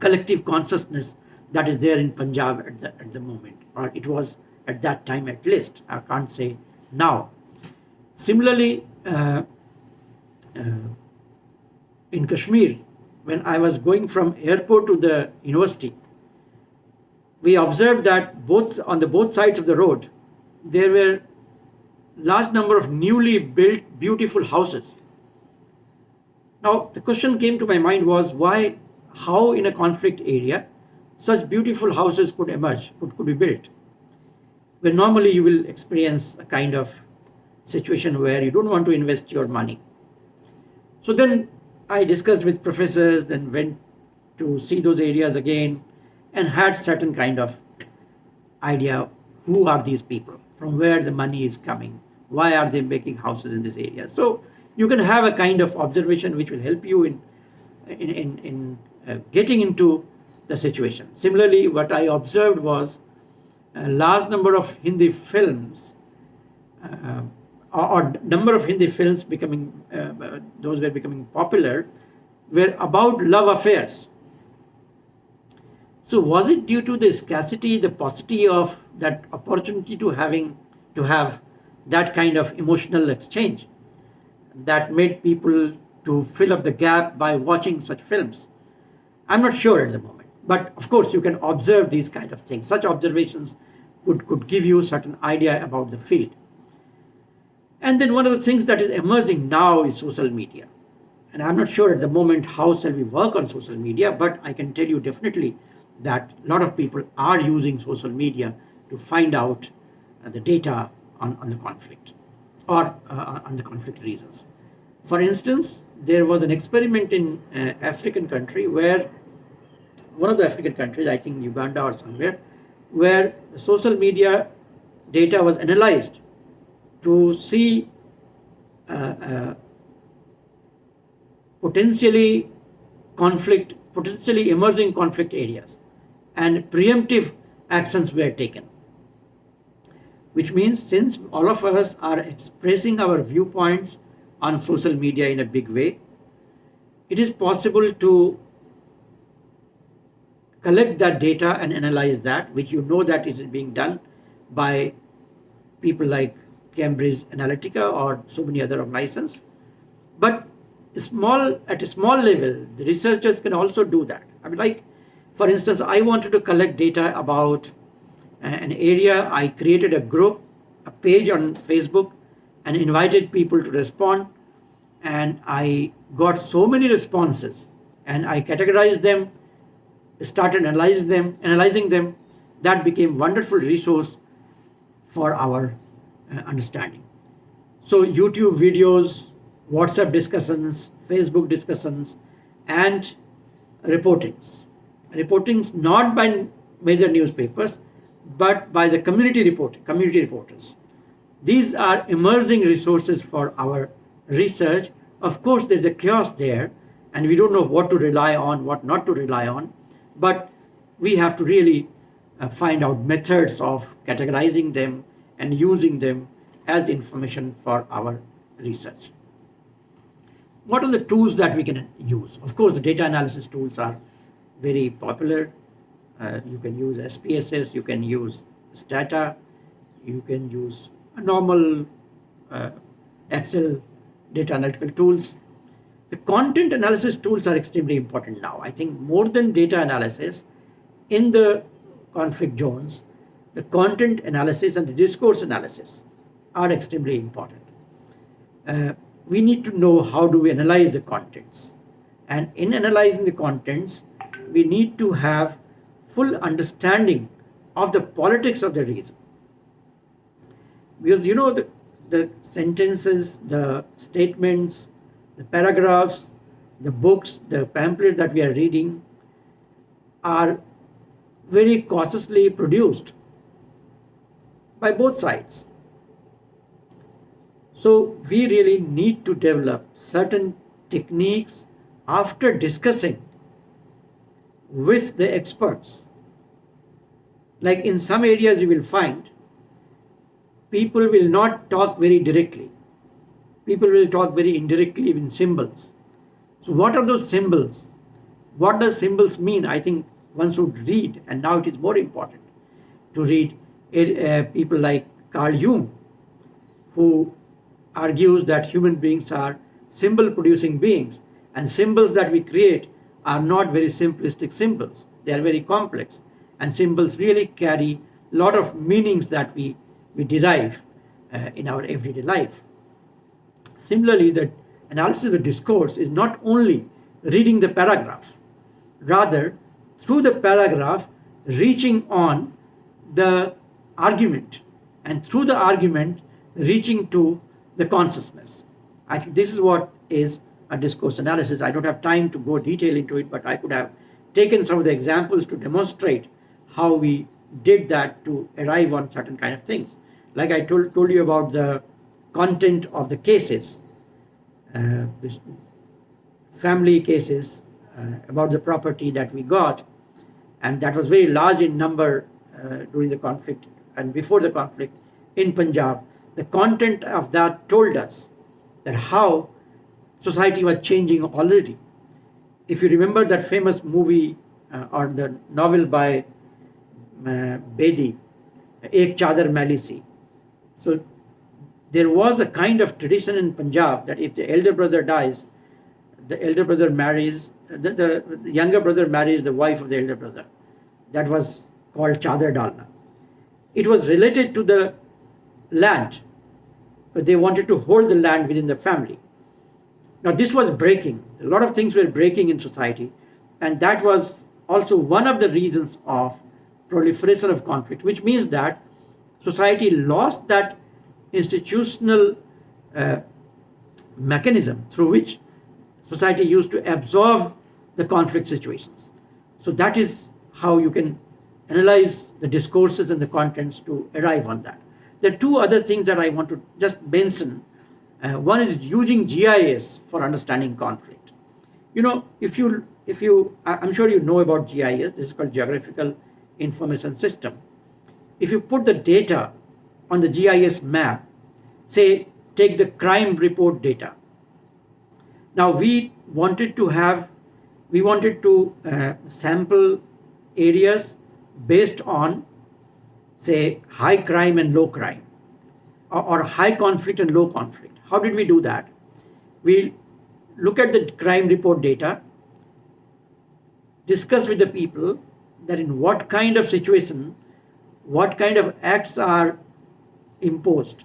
collective consciousness that is there in Punjab at the moment, or it was at that time at least. I can't say now. Similarly, in Kashmir, when I was going from airport to the university, we observed that on both sides of the road, there were large number of newly built beautiful houses. Now, the question came to my mind was how in a conflict area, such beautiful houses could emerge, could be built. When normally you will experience a kind of situation where you don't want to invest your money. So then I discussed with professors, then went to see those areas again and had certain kind of idea, who are these people, from where the money is coming, why are they making houses in this area. So you can have a kind of observation which will help you in getting into the situation. Similarly, what I observed was a large number of Hindi films, or number of Hindi films becoming, those were becoming popular, were about love affairs. So was it due to the scarcity, the paucity of that opportunity to have that kind of emotional exchange that made people to fill up the gap by watching such films? I'm not sure at the moment, but of course you can observe these kind of things. Such observations could give you certain idea about the field. And then one of the things that is emerging now is social media. And I'm not sure at the moment how shall we work on social media, but I can tell you definitely that a lot of people are using social media to find out the data on the conflict or on the conflict reasons. For instance, there was an experiment in African country where one of the African countries, I think Uganda or somewhere, where the social media data was analyzed to see potentially emerging conflict areas, and preemptive actions were taken. which means since all of us are expressing our viewpoints on social media in a big way, it is possible to collect that data and analyze that, which you know that is being done by people like Cambridge Analytica or so many other organizations. But at a small level, the researchers can also do that. I mean, like, for instance, I wanted to collect data about an area. I created a group, a page on Facebook, and invited people to respond. And I got so many responses, and I categorized them, started analyzing them. That became a wonderful resource for our understanding. So YouTube videos, WhatsApp discussions, Facebook discussions, and reportings. Reportings not by major newspapers, but by the community reporters. These are emerging resources for our research. Of course, there's a chaos there, and we don't know what to rely on, what not to rely on, but we have to really find out methods of categorizing them and using them as information for our research. What are the tools that we can use? Of course, the data analysis tools are very popular. You can use SPSS, you can use Stata, you can use normal Excel data analytical tools. The content analysis tools are extremely important now. I think more than data analysis, in the conflict zones, the content analysis and the discourse analysis are extremely important. We need to know how do we analyze the contents. And in analyzing the contents, we need to have full understanding of the politics of the region. Because the sentences, the statements, the paragraphs, the books, the pamphlets that we are reading are very cautiously produced by both sides. So we really need to develop certain techniques after discussing with the experts. Like in some areas you will find people will not talk very directly. People will talk very indirectly in symbols. So what are those symbols? What does symbols mean? I think one should read, and now it is more important to read people like Carl Jung, who argues that human beings are symbol producing beings, and symbols that we create are not very simplistic symbols. They are very complex, and symbols really carry a lot of meanings that we derive in our everyday life. Similarly, the analysis of the discourse is not only reading the paragraph, rather through the paragraph reaching on the argument, and through the argument reaching to the consciousness. I think this is what is a discourse analysis. I don't have time to go detail into it, but I could have taken some of the examples to demonstrate how we did that to arrive on certain kind of things. Like I told you about the content of the cases, this family cases, about the property that we got, and that was very large in number during the conflict and before the conflict in Punjab. The content of that told us that how society was changing already. If you remember that famous movie or the novel by Bedi, Ek Chadar Maili Si. So there was a kind of tradition in Punjab that if the elder brother dies, the elder brother marries, the younger brother marries the wife of the elder brother. That was called Chadar Dalna. It was related to the land, but they wanted to hold the land within the family. Now this was breaking. A lot of things were breaking in society, and that was also one of the reasons of proliferation of conflict, which means that society lost that institutional mechanism through which society used to absorb the conflict situations. So that is how you can analyze the discourses and the contents to arrive on that. There are two other things that I want to just mention. One is using GIS for understanding conflict. I'm sure you know about GIS. This is called Geographical Information System. If you put the data on the GIS map, say, take the crime report data. Now we wanted to sample areas based on, say, high crime and low crime, or high conflict and low conflict. How did we do that? We look at the crime report data, discuss with the people that in what kind of situation, what kind of acts are imposed.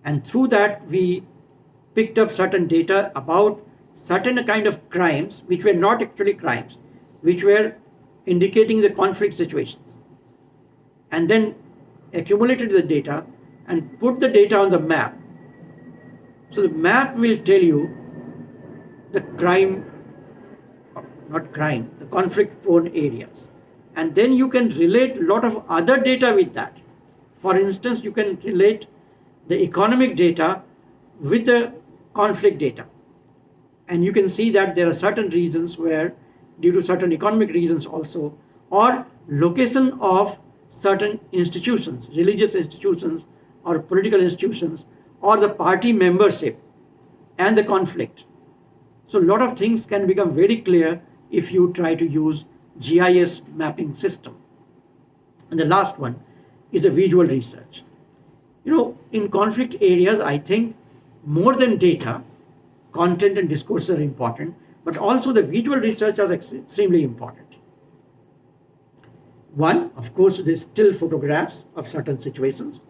And through that, we picked up certain data about certain kind of crimes, which were not actually crimes, which were indicating the conflict situations. And then accumulated the data and put the data on the map. So the map will tell you the the conflict prone areas. And then you can relate a lot of other data with that. For instance, you can relate the economic data with the conflict data. And you can see that there are certain regions where, due to certain economic reasons also, or location of certain institutions, religious institutions or political institutions, or the party membership and the conflict. So a lot of things can become very clear if you try to use GIS mapping system. And the last one is a visual research. In conflict areas, I think more than data, content and discourse are important, but also the visual research is extremely important. One, of course, there's still photographs of certain situations,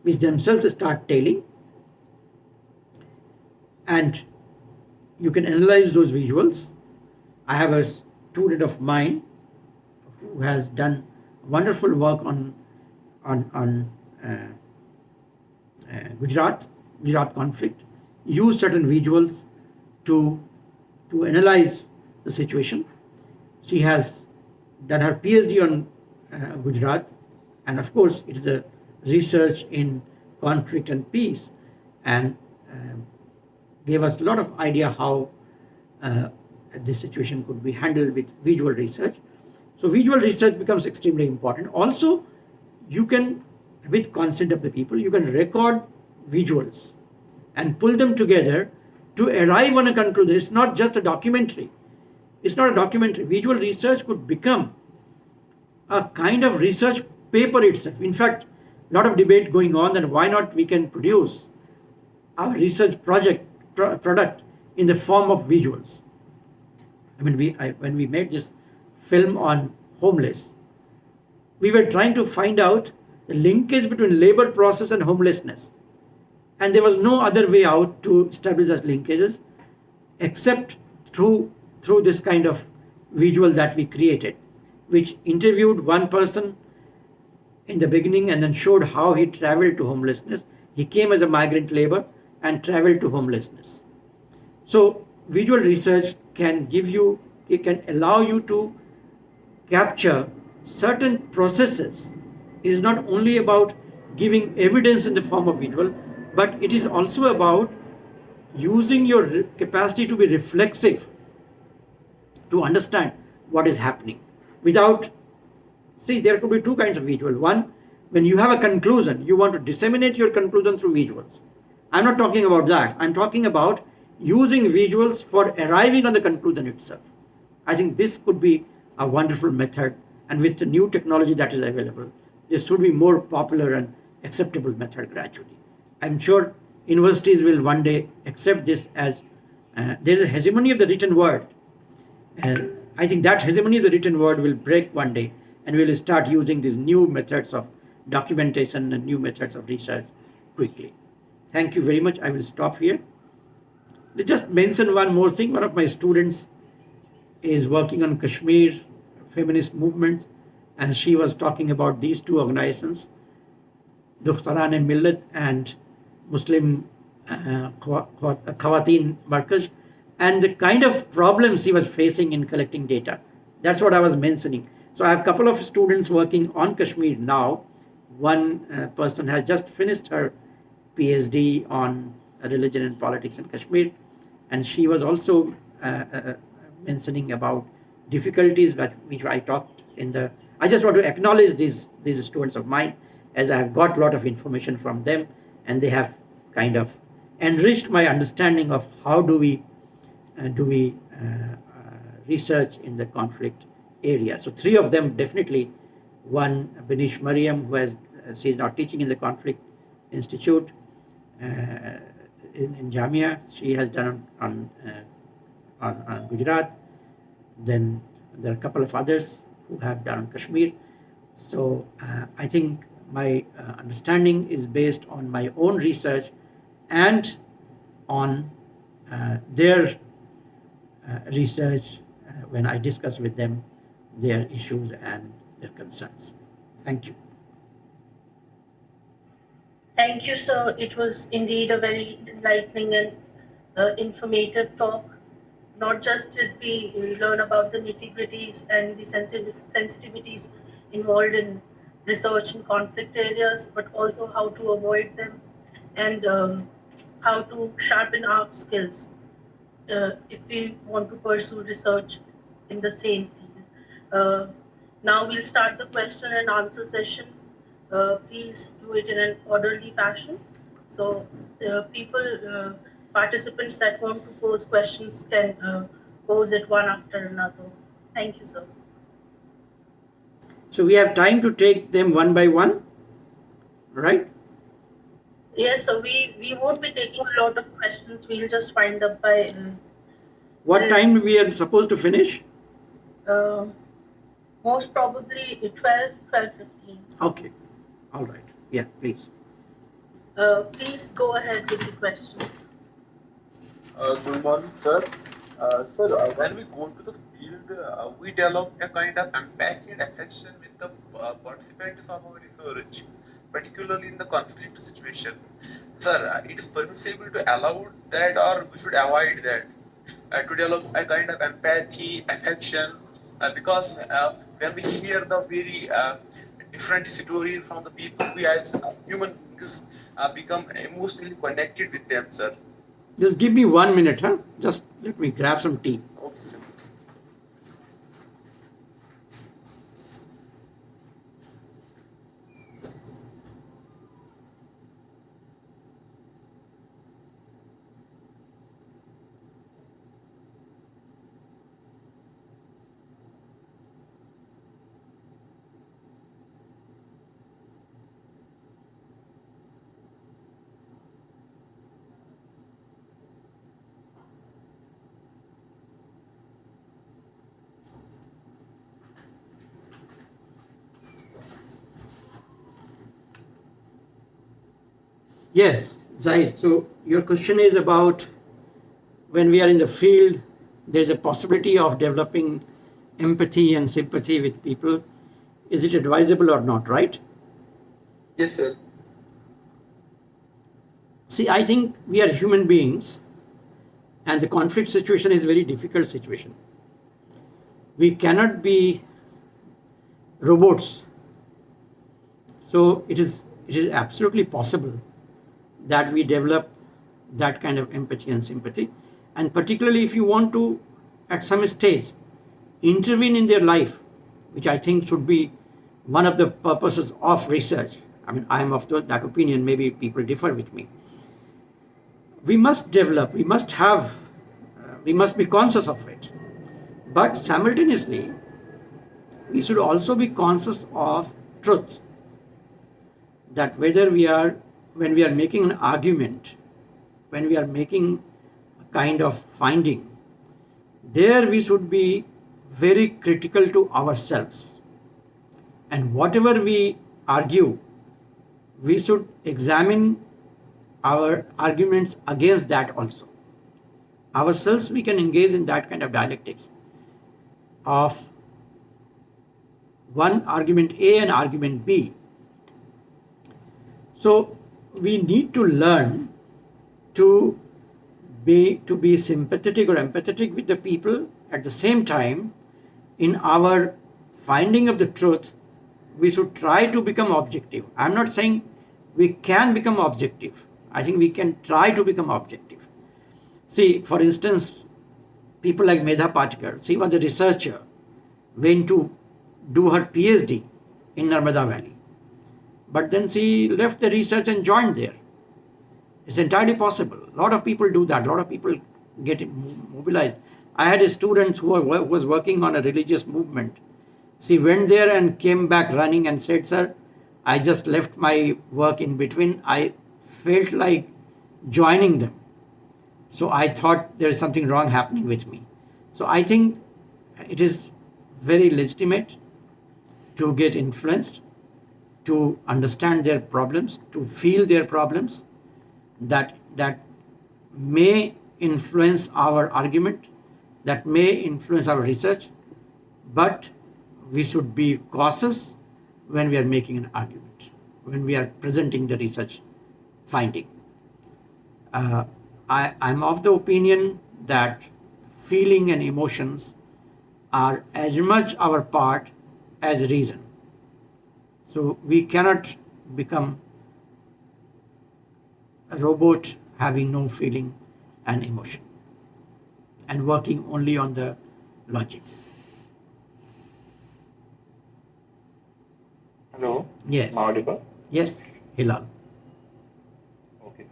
which themselves start telling. And you can analyze those visuals. I have a student of mine who has done wonderful work on Gujarat conflict, use certain visuals to analyze the situation. She has done her PhD on Gujarat, and of course it is a research in conflict and peace, and gave us a lot of idea how this situation could be handled with visual research. So visual research becomes extremely important. Also, you can, with consent of the people, you can record visuals and pull them together to arrive on a conclusion. It's not just a documentary. It's not a documentary. Visual research could become a kind of research paper itself. In fact, a lot of debate going on that why not we can produce our research product in the form of visuals. I mean, when we made this film on homeless, we were trying to find out the linkage between labor process and homelessness. And there was no other way out to establish those linkages except through this kind of visual that we created, which interviewed one person in the beginning and then showed how he traveled to homelessness. He came as a migrant labor and traveled to homelessness. So visual research can allow you to capture certain processes. It is not only about giving evidence in the form of visual, but it is also about using your capacity to be reflexive, to understand what is happening. There could be two kinds of visual. One, when you have a conclusion, you want to disseminate your conclusion through visuals. I'm not talking about that. I'm talking about using visuals for arriving on the conclusion itself. I think this could be a wonderful method, and with the new technology that is available, this should be more popular and acceptable method gradually. I'm sure universities will one day accept this as there is a hegemony of the written word, and I think that hegemony of the written word will break one day, and we'll start using these new methods of documentation and new methods of research quickly. Thank you very much. I will stop here. Let me just mention one more thing. One of my students is working on Kashmir feminist movements, and she was talking about these two organizations, Dukhtaran-e-Millat and Muslim Khawateen Markaz, and the kind of problems he was facing in collecting data. That's what I was mentioning. So I have a couple of students working on Kashmir now. One person has just finished her PhD on religion and politics in Kashmir, and she was also mentioning about difficulties which I talked in the. I just want to acknowledge these students of mine as I've got a lot of information from them, and they have kind of enriched my understanding of how do we research in the conflict area. So 3 of them definitely. One, Binish Mariam, who has she's now teaching in the Conflict Institute in Jamia. She has done on Gujarat. Then there are a couple of others who have done on Kashmir. So I think my understanding is based on my own research and on their research when I discuss with them their issues and their concerns. Thank you. Thank you, sir. It was indeed a very enlightening and informative talk. Not just did we learn about the nitty-gritties and the sensitivities involved in research in conflict areas, but also how to avoid them and how to sharpen our skills if we want to pursue research in the same field. Now we'll start the question and answer session. Please do it in an orderly fashion. So participants that want to pose questions can pose it one after another. Thank you, sir. So we have time to take them one by one, right? Yes, so we won't be taking a lot of questions. We'll just wind up by... What time we are supposed to finish? Most probably 12:15. Okay. All right. Yeah, please. Please go ahead with the question. Good morning, sir. Sir, when we go to the field, we develop a kind of empathy and affection with the participants of our research, particularly in the conflict situation. Sir, it is permissible to allow that, or we should avoid that, to develop a kind of empathy, affection, because when we hear the very different stories from the people, we as human beings become emotionally connected with them, sir. Just give me 1 minute, huh? Just let me grab some tea. Okay, sir. Yes, Zaid. So your question is about when we are in the field, there's a possibility of developing empathy and sympathy with people. Is it advisable or not, right? Yes, sir. See, I think we are human beings, and the conflict situation is a very difficult situation. We cannot be robots. So it is absolutely possible that we develop that kind of empathy and sympathy. And particularly if you want to, at some stage, intervene in their life, which I think should be one of the purposes of research. I mean, I am of that opinion, maybe people differ with me. We must develop, we must be conscious of it. But simultaneously, we should also be conscious of truth. That when we are making an argument, when we are making a kind of finding, there we should be very critical to ourselves. And whatever we argue, we should examine our arguments against that also. Ourselves, we can engage in that kind of dialectics of one argument A and argument B. So we need to learn to be sympathetic or empathetic with the people. At the same time, in our finding of the truth, we should try to become objective. I'm not saying we can become objective. I think we can try to become objective. See, for instance, people like Medha Patkar, she was a researcher, went to do her PhD in Narmada Valley. but then she left the research and joined there. It's entirely possible. A lot of people do that. A lot of people get mobilized. I had a student who was working on a religious movement. She went there and came back running and said, "Sir, I just left my work in between. I felt like joining them. So I thought there is something wrong happening with me." So I think it is very legitimate to get influenced, to understand their problems, to feel their problems, that may influence our argument, that may influence our research, but we should be cautious when we are making an argument, when we are presenting the research finding. I'm of the opinion that feeling and emotions are as much our part as reason. So we cannot become a robot having no feeling and emotion and working only on the logic. Hello. Yes. Am I audible? Yes, Hilal. Okay.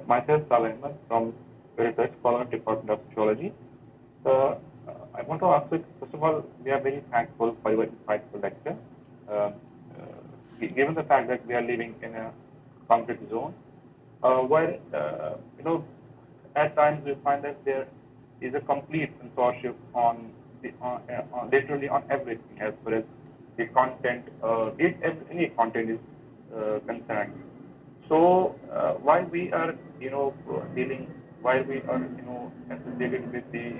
Myself, Sal Ahmed from the Research Scholar Department of Geology. I want to ask you, first of all, we are very thankful for your insightful lecture. Given the fact that we are living in a conflict zone, where, at times we find that there is a complete censorship on literally on everything as far as the content, if any content is concerned. So while we are, while we are, associated with the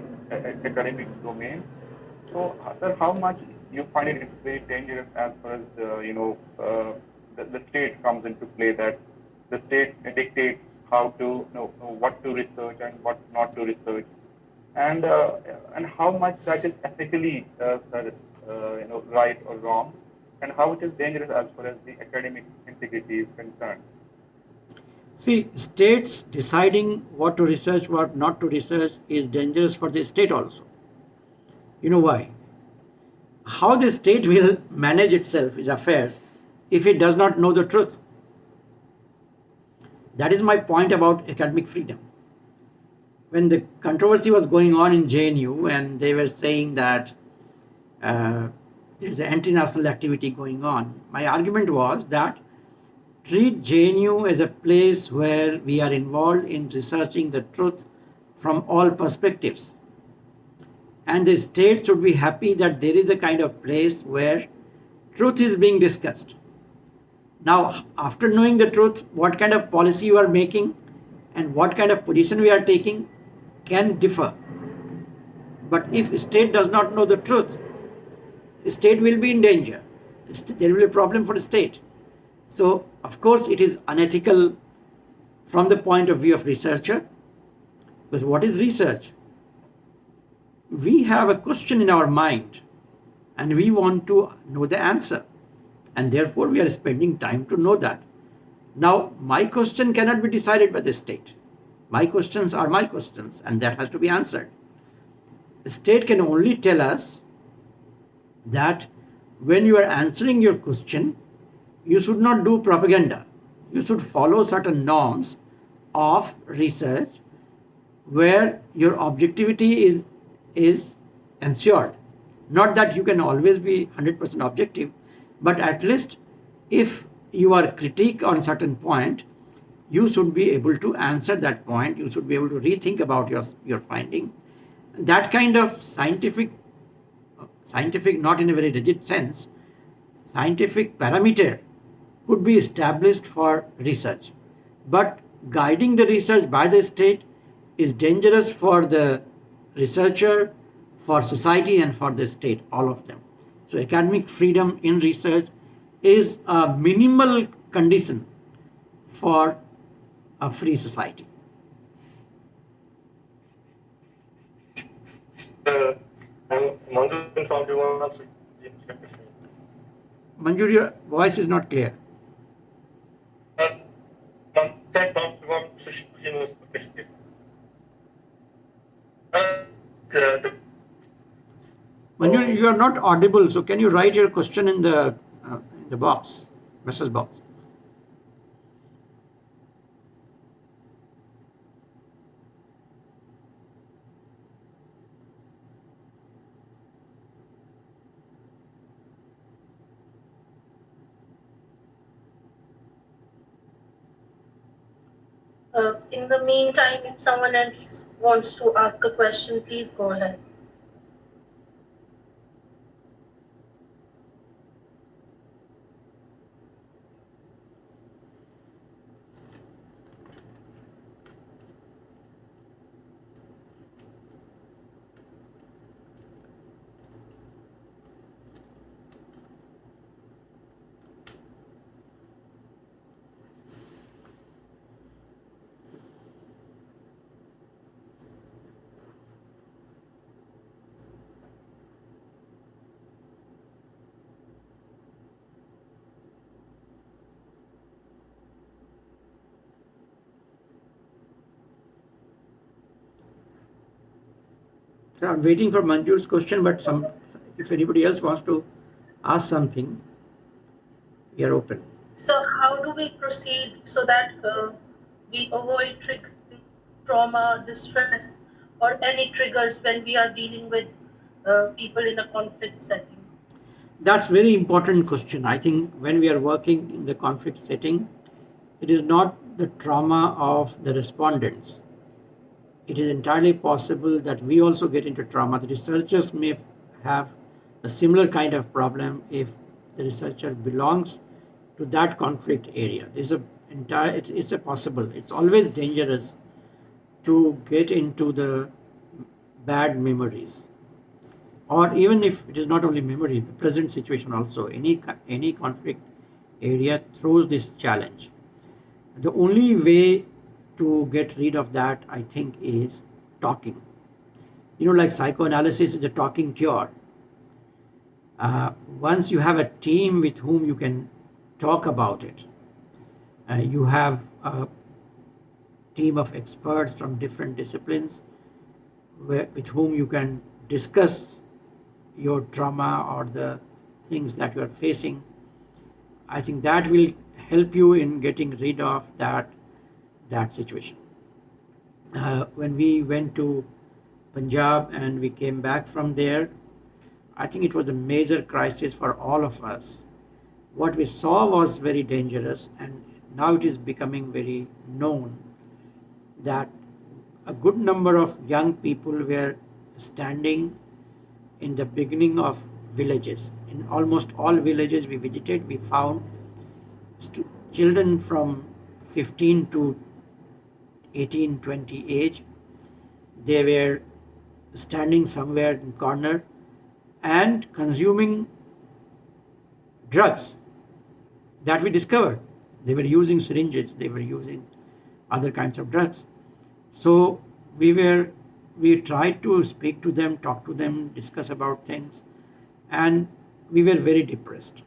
academic domain, so sir, how much you find it very dangerous as far as the state comes into play, that the state dictates how to what to research and what not to research, and how much that is ethically right or wrong, and how it is dangerous as far as the academic integrity is concerned. See, states deciding what to research, what not to research is dangerous for the state also. You know why? How the state will manage itself, its affairs, if it does not know the truth. That is my point about academic freedom. When the controversy was going on in JNU and they were saying that there's an anti-national activity going on, my argument was that treat JNU as a place where we are involved in researching the truth from all perspectives. And the state should be happy that there is a kind of place where truth is being discussed. Now, after knowing the truth, what kind of policy you are making and what kind of position we are taking can differ. But if state does not know the truth, the state will be in danger. There will be a problem for the state. So, of course, it is unethical from the point of view of researcher. Because what is research? We have a question in our mind and we want to know the answer. And therefore, we are spending time to know that. Now, my question cannot be decided by the state. My questions are my questions and that has to be answered. The state can only tell us that when you are answering your question, you should not do propaganda. You should follow certain norms of research where your objectivity is ensured. Not that you can always be 100% objective, but at least if you are critique on certain point, you should be able to answer that point. You should be able to rethink about your finding. That kind of scientific, not in a very rigid sense, scientific parameter could be established for research. But guiding the research by the state is dangerous for the researcher, for society, and for the state, all of them. So academic freedom in research is a minimal condition for a free society. Manjur, your voice is not clear. Manjur, you are not audible, so can you write your question in the box? Mrs. Box. In the meantime, if someone else wants to ask a question, please go ahead. So I'm waiting for Manju's question, but if anybody else wants to ask something, we are open. So how do we proceed so that we avoid trauma, distress, or any triggers when we are dealing with people in a conflict setting? That's very important question. I think when we are working in the conflict setting, it is not the trauma of the respondents. It is entirely possible that we also get into trauma. The researchers may have a similar kind of problem if the researcher belongs to that conflict area. It's a possible. It's always dangerous to get into the bad memories, or even if it is not only memory, the present situation also. Any conflict area throws this challenge. The only way to get rid of that, I think, is talking. Like psychoanalysis is a talking cure. Once you have a team with whom you can talk about it, you have a team of experts from different disciplines with whom you can discuss your trauma or the things that you are facing. I think that will help you in getting rid of that situation. When we went to Punjab and we came back from there, I think it was a major crisis for all of us. What we saw was very dangerous, and now it is becoming very known that a good number of young people were standing in the beginning of villages. In almost all villages we visited, we found children from 15 to 18, 20 age. They were standing somewhere in corner and consuming drugs that we discovered. They were using syringes, they were using other kinds of drugs. So we tried to speak to them, talk to them, discuss about things, and we were very depressed.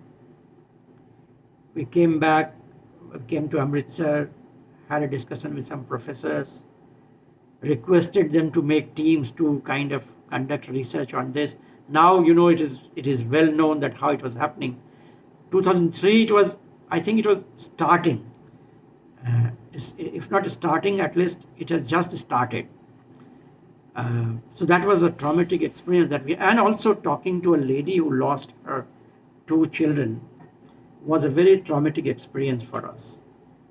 We came to Amritsar, had a discussion with some professors, requested them to make teams to kind of conduct research on this. Now it is well known that how it was happening. 2003 I think it was starting. If not starting, at least it has just started. So that was a traumatic experience and also talking to a lady who lost her 2 children was a very traumatic experience for us.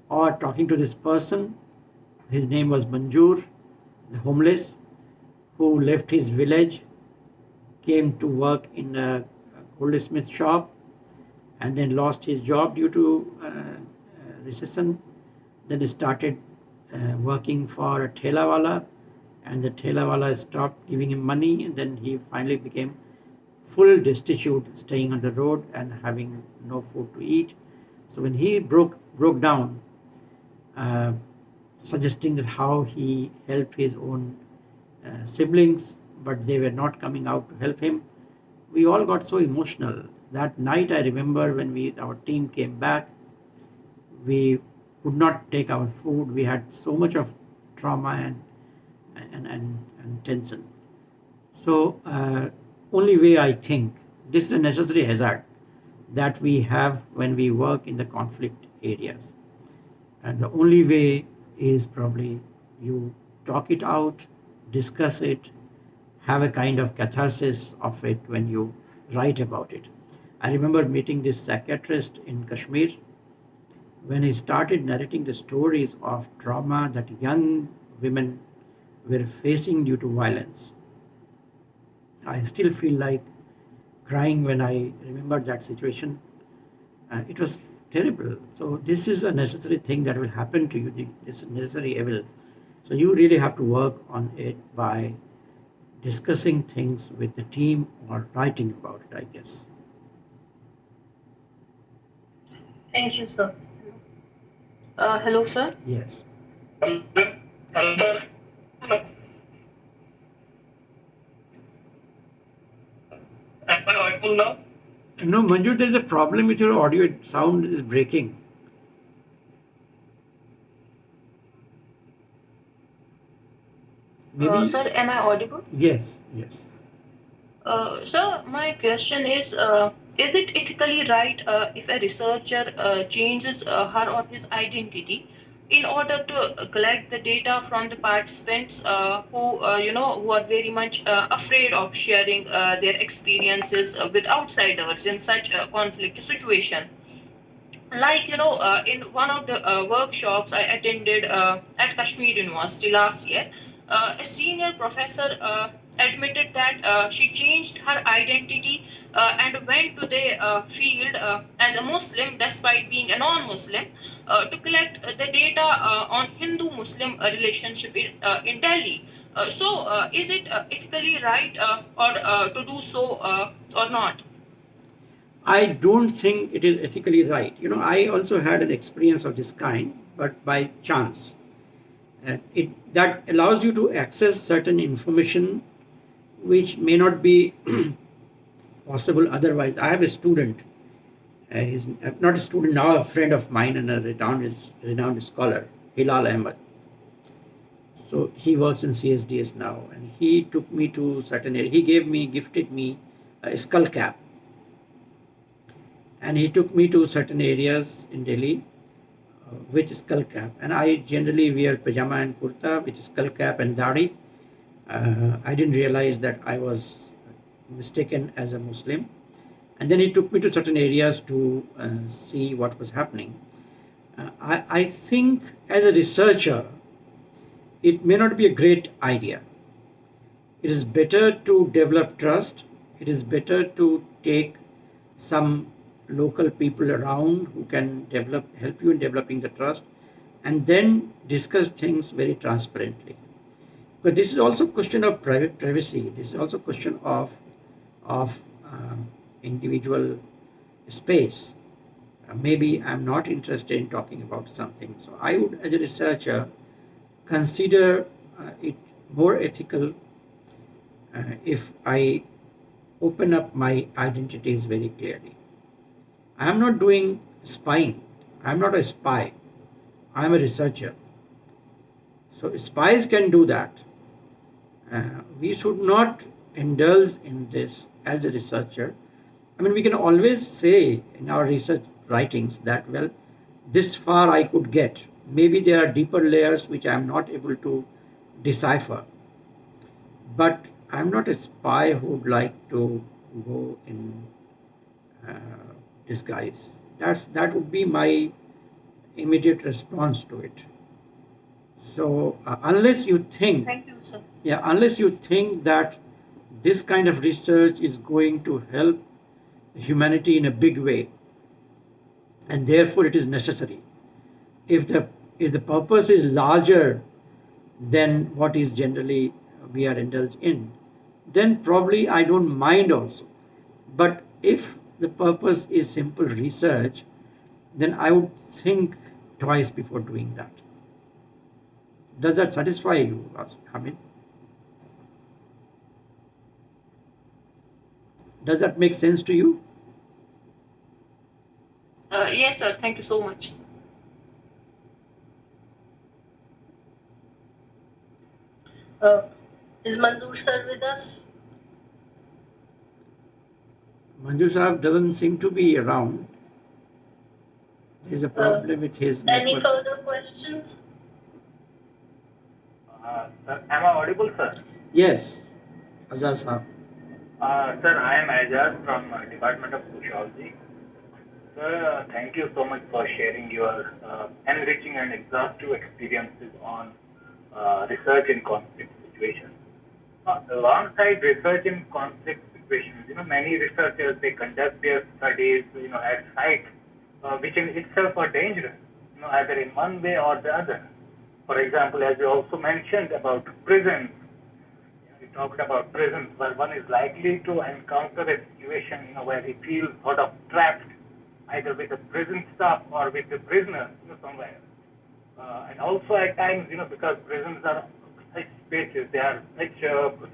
Or talking to this person, his name was Manjur, the homeless, who left his village, came to work in a goldsmith shop, and then lost his job due to recession. Then he started working for a thelawala, and the thelawala stopped giving him money, and then he finally became full destitute, staying on the road and having no food to eat. So when he broke down, suggesting that how he helped his own siblings, but they were not coming out to help him, we all got so emotional. That night, I remember when our team came back, we could not take our food. We had so much of trauma and tension. So only way, I think, this is a necessary hazard. that we have when we work in the conflict areas. And the only way is probably you talk it out, discuss it, have a kind of catharsis of it when you write about it. I remember meeting this psychiatrist in Kashmir when he started narrating the stories of trauma that young women were facing due to violence. I still feel like crying when I remember that situation. It was terrible. So this is a necessary thing that will happen to you. This is necessary evil. So you really have to work on it by discussing things with the team or writing about it, I guess. Thank you, sir. Hello, sir. Yes. Am I audible now? No, Manju, there is a problem with your audio. Sound is breaking. Maybe. Sir, am I audible? Yes, yes. Sir, my question is it ethically right if a researcher changes her or his identity in order to collect the data from the participants who are very much afraid of sharing their experiences with outsiders in such a conflict situation? Like, in one of the workshops I attended at Kashmir University last year, a senior professor admitted that she changed her identity and went to the field as a Muslim despite being a non-Muslim to collect the data on Hindu-Muslim relationship in Delhi. Is it ethically right or to do so or not? I don't think it is ethically right. I also had an experience of this kind, but by chance. It that allows you to access certain information which may not be possible otherwise. I have a student. He's not a student now, a friend of mine and a renowned scholar, Hilal Ahmed. So he works in CSDS now, and he took me to certain area. He gifted me a skull cap, and he took me to certain areas in Delhi with skull cap. And I generally wear pajama and kurta with skull cap and dadi. I didn't realize that I was mistaken as a Muslim. And then he took me to certain areas to see what was happening. I think as a researcher, it may not be a great idea. It is better to develop trust. It is better to take some local people around who can help you in developing the trust, and then discuss things very transparently. But this is also a question of privacy. This is also a question of individual space. Maybe I'm not interested in talking about something. So I would, as a researcher, consider it more ethical if I open up my identities very clearly. I am not doing spying. I am not a spy. I am a researcher. So spies can do that. We should not indulge in this as a researcher. I mean, we can always say in our research writings that, well, this far I could get. Maybe there are deeper layers which I am not able to decipher. But I'm not a spy who would like to go in disguise. That would be my immediate response to it. So unless you think, Thank you, sir. unless you think that this kind of research is going to help humanity in a big way, and therefore it is necessary. If the purpose is larger than what is generally we are indulged in, then probably I don't mind also. But if the purpose is simple research, then I would think twice before doing that. Does that satisfy you, Hamid? Does that make sense to you? Yes, sir. Thank you so much. Is Manzoor sir with us? Manju Saab doesn't seem to be around. There's a problem with his Any network. further questions? Sir, am I audible, sir? Yes, Azad Saab. Sir, I am Ajaz from Department of Sociology. Sir, thank you so much for sharing your enriching and exhaustive experiences on research in conflict situations. Alongside research in conflict situations, many researchers, they conduct their studies, at site, which in itself are dangerous, either in one way or the other. For example, as you also mentioned about prisons, we talked about prisons where one is likely to encounter a situation, where he feels sort of trapped, either with the prison staff or with the prisoner, somewhere. And also at times, because prisons are such spaces, they are such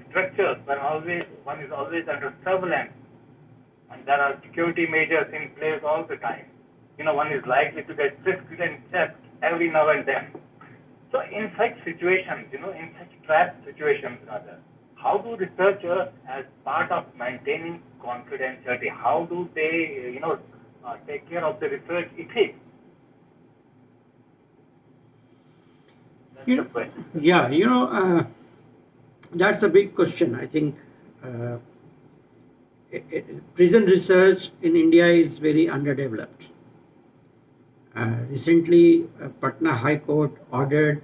structures where one is always under surveillance, and there are security measures in place all the time. One is likely to get frisked and checked every now and then. So in such situations, in such trapped situations rather, how do researchers, as part of maintaining confidentiality, how do they, take care of the research ethics? That's You the know, question. yeah, that's a big question. I think prison research in India is very underdeveloped. Recently, Patna High Court ordered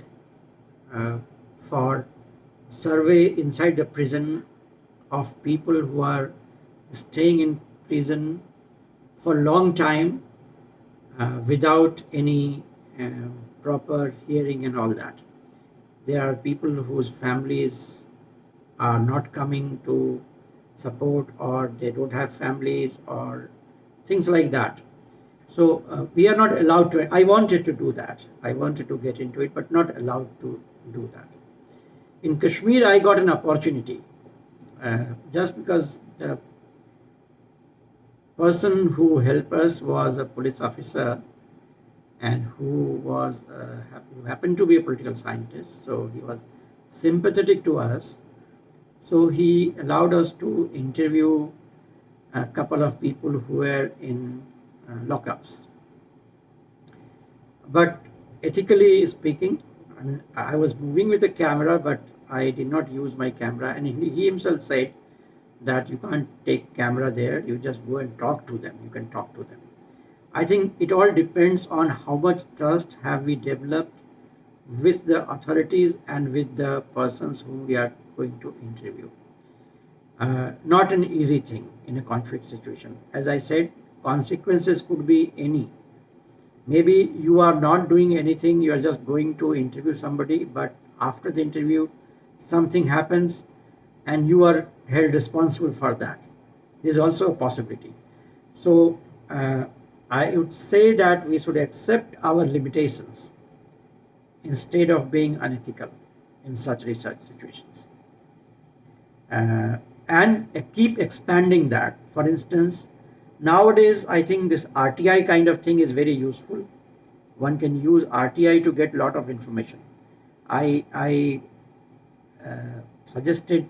for survey inside the prison of people who are staying in prison for a long time without any proper hearing and all that. There are people whose families are not coming to support, or they don't have families, or things like that. So we are not allowed to. I wanted to do that. I wanted to get into it, but not allowed to do that. In Kashmir, I got an opportunity just because the person who helped us was a police officer, and who happened to be a political scientist. So he was sympathetic to us. So he allowed us to interview a couple of people who were in lockups. But ethically speaking, I was moving with a camera, but I did not use my camera. And he himself said that you can't take camera there. You just go and talk to them. You can talk to them. I think it all depends on how much trust have we developed with the authorities and with the persons whom we are going to interview. Not an easy thing in a conflict situation. As I said, consequences could be any. Maybe you are not doing anything, you are just going to interview somebody, but after the interview, something happens and you are held responsible for that. There's also a possibility. So I would say that we should accept our limitations instead of being unethical in such research situations. And keep expanding that. For instance, nowadays I think this RTI kind of thing is very useful. One can use RTI to get a lot of information. I suggested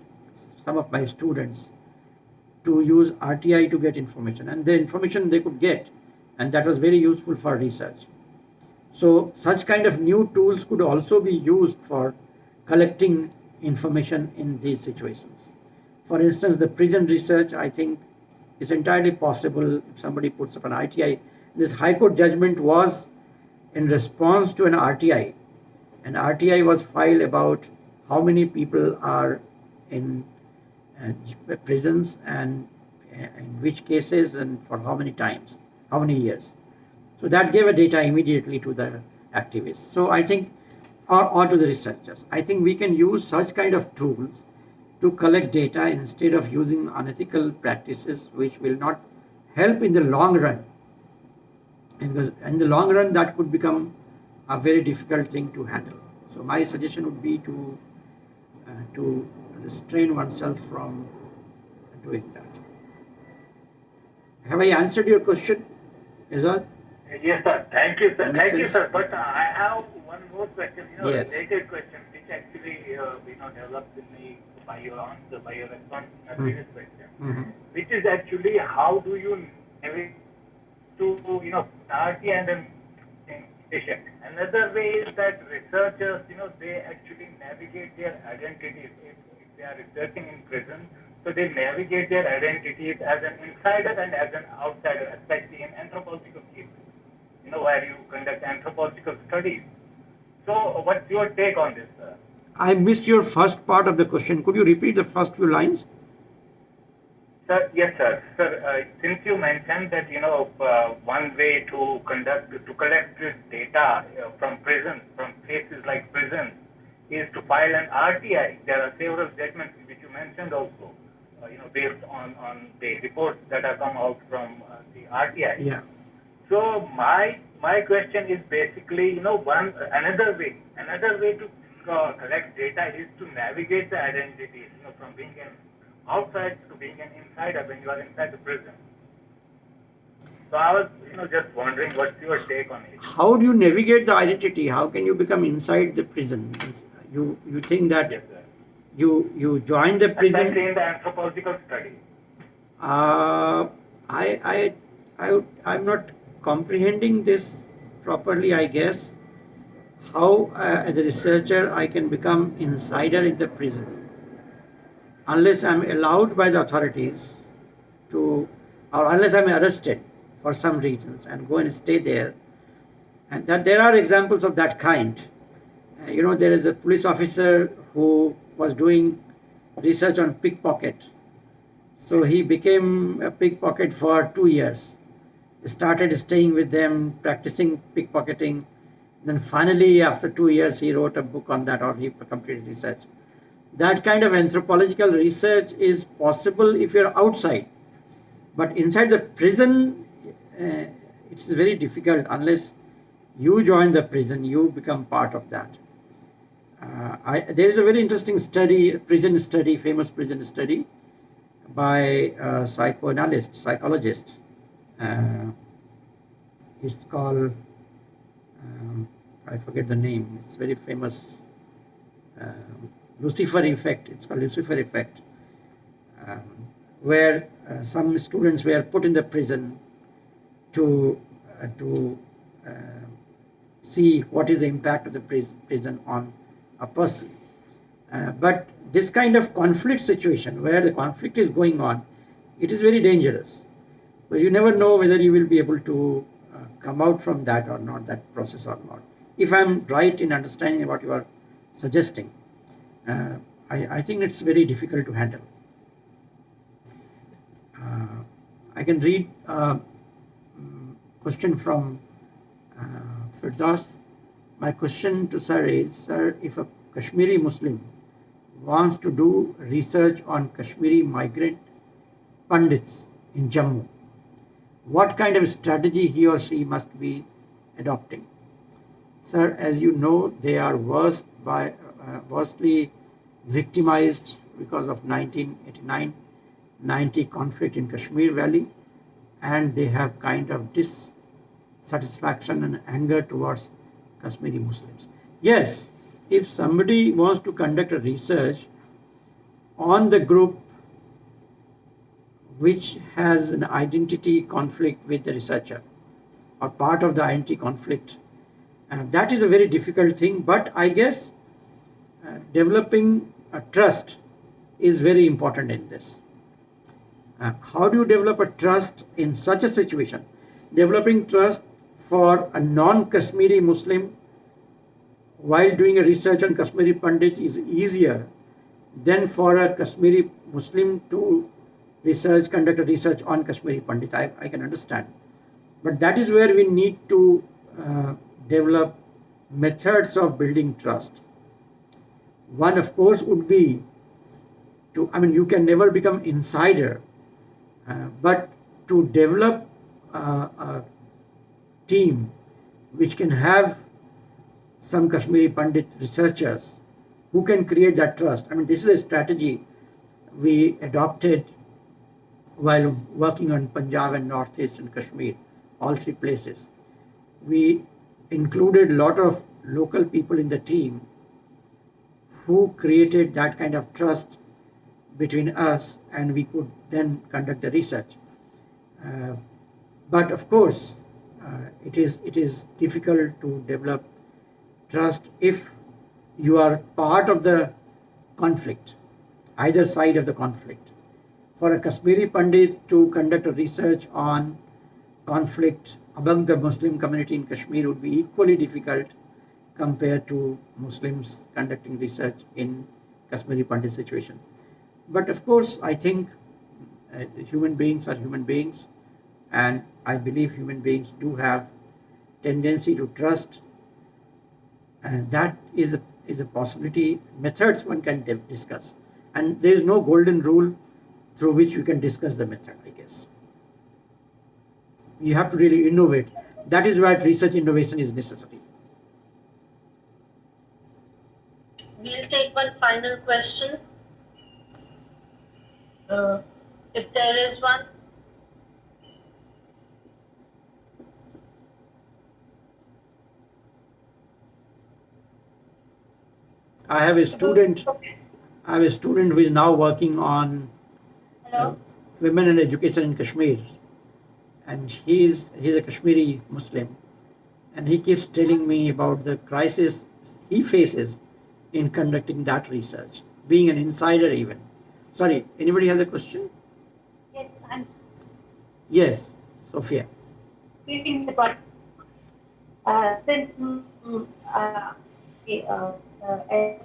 some of my students to use RTI to get information, and the information they could get, and that was very useful for research. So such kind of new tools could also be used for collecting information in these situations. For instance, the prison research, I think, is entirely possible if somebody puts up an RTI. This High Court judgment was in response to an RTI. An RTI was filed about how many people are in prisons, and in which cases, and for how many times, how many years. So that gave a data immediately to the activists. So I think, or to the researchers. I think we can use such kind of tools to collect data instead of using unethical practices, which will not help in the long run. And because in the long run, that could become a very difficult thing to handle. So my suggestion would be to restrain oneself from doing that. Have I answered your question, Azad? Yes, sir. Thank you, sir. Makes Thank you, sense. sir. But I have one more question, Yes. related question, which actually, developed in me by your answer, by your response in a Hmm. previous question, Mhm. which is actually how do you navigate to priority and then patient. Another way is that researchers, they actually navigate their identities. If they are researching in prison, so they navigate their identities as an insider and as an outsider, especially in anthropological cases, where you conduct anthropological studies. So what's your take on this, sir? I missed your first part of the question. Could you repeat the first few lines? Sir, yes, sir. Sir, since you mentioned that one way to collect this data from prison, from places like prison, is to file an RTI. There are several judgments which you mentioned also, based on the reports that have come out from the RTI. Yeah. So my question is basically, another way to collect data is to navigate the identities, from being an outside to being an insider when you are inside the prison. So I was, just wondering what's your take on it. How do you navigate the identity? How can you become inside the prison? You think that Yes, sir. you join the Especially prison? in the anthropological study. I'm not comprehending this properly, I guess. How, as a researcher, I can become insider in the prison unless I'm allowed by the authorities to, or unless I'm arrested for some reasons and go and stay there. And that there are examples of that kind. There is a police officer who was doing research on pickpocket. So he became a pickpocket for 2 years. Started staying with them, practicing pickpocketing. Then finally, after 2 years, he wrote a book on that, or he completed research. That kind of anthropological research is possible if you're outside. But inside the prison, it's very difficult unless you join the prison, you become part of that. There is a very interesting study, famous prison study by a psychologist. It's called, I forget the name, it's very famous, Lucifer effect. It's called Lucifer effect, where some students were put in the prison to see what is the impact of the prison on a person. But this kind of conflict situation, where the conflict is going on, it is very dangerous, because you never know whether you will be able to come out from that or not, that process or not. If I'm right in understanding what you are suggesting, I think it's very difficult to handle. I can read a question from Firdaus. My question to sir is, sir, if a Kashmiri Muslim wants to do research on Kashmiri migrant Pandits in Jammu, what kind of strategy he or she must be adopting? Sir, as you know, they are worstly victimized because of 1989-90 conflict in Kashmir Valley, and they have kind of dissatisfaction and anger towards Kashmiri Muslims. Yes, if somebody wants to conduct a research on the group which has an identity conflict with the researcher, or part of the identity conflict, that is a very difficult thing, but I guess developing a trust is very important in this. How do you develop a trust in such a situation? Developing trust for a non-Kashmiri Muslim while doing a research on Kashmiri Pandit is easier than for a Kashmiri Muslim to conduct a research on Kashmiri Pandit. I can understand. But that is where we need to develop methods of building trust. One, of course, would be you can never become insider, but to develop a team which can have some Kashmiri Pandit researchers who can create that trust. This is a strategy we adopted while working on Punjab and Northeast and Kashmir, all three places. We included a lot of local people in the team who created that kind of trust between us, and we could then conduct the research. Uh, but of course, it is difficult to develop trust if you are part of the conflict, either side of the conflict. For a Kashmiri Pandit to conduct a research on conflict among the Muslim community in Kashmir would be equally difficult compared to Muslims conducting research in Kashmiri Pandit situation. But of course, I think human beings are human beings, and I believe human beings do have tendency to trust, and that is a possibility. Methods one can discuss, and there is no golden rule through which you can discuss the method, I guess. You have to really innovate. That is why research innovation is necessary. We'll take one final question. If there is one. I have a student who is now working on Hello? women and education in Kashmir, and he's a Kashmiri Muslim, and he keeps telling me about the crisis he faces in conducting that research, being an insider even. Sorry, anybody has a question? Yes, I'm Yes, Sophia. speaking about since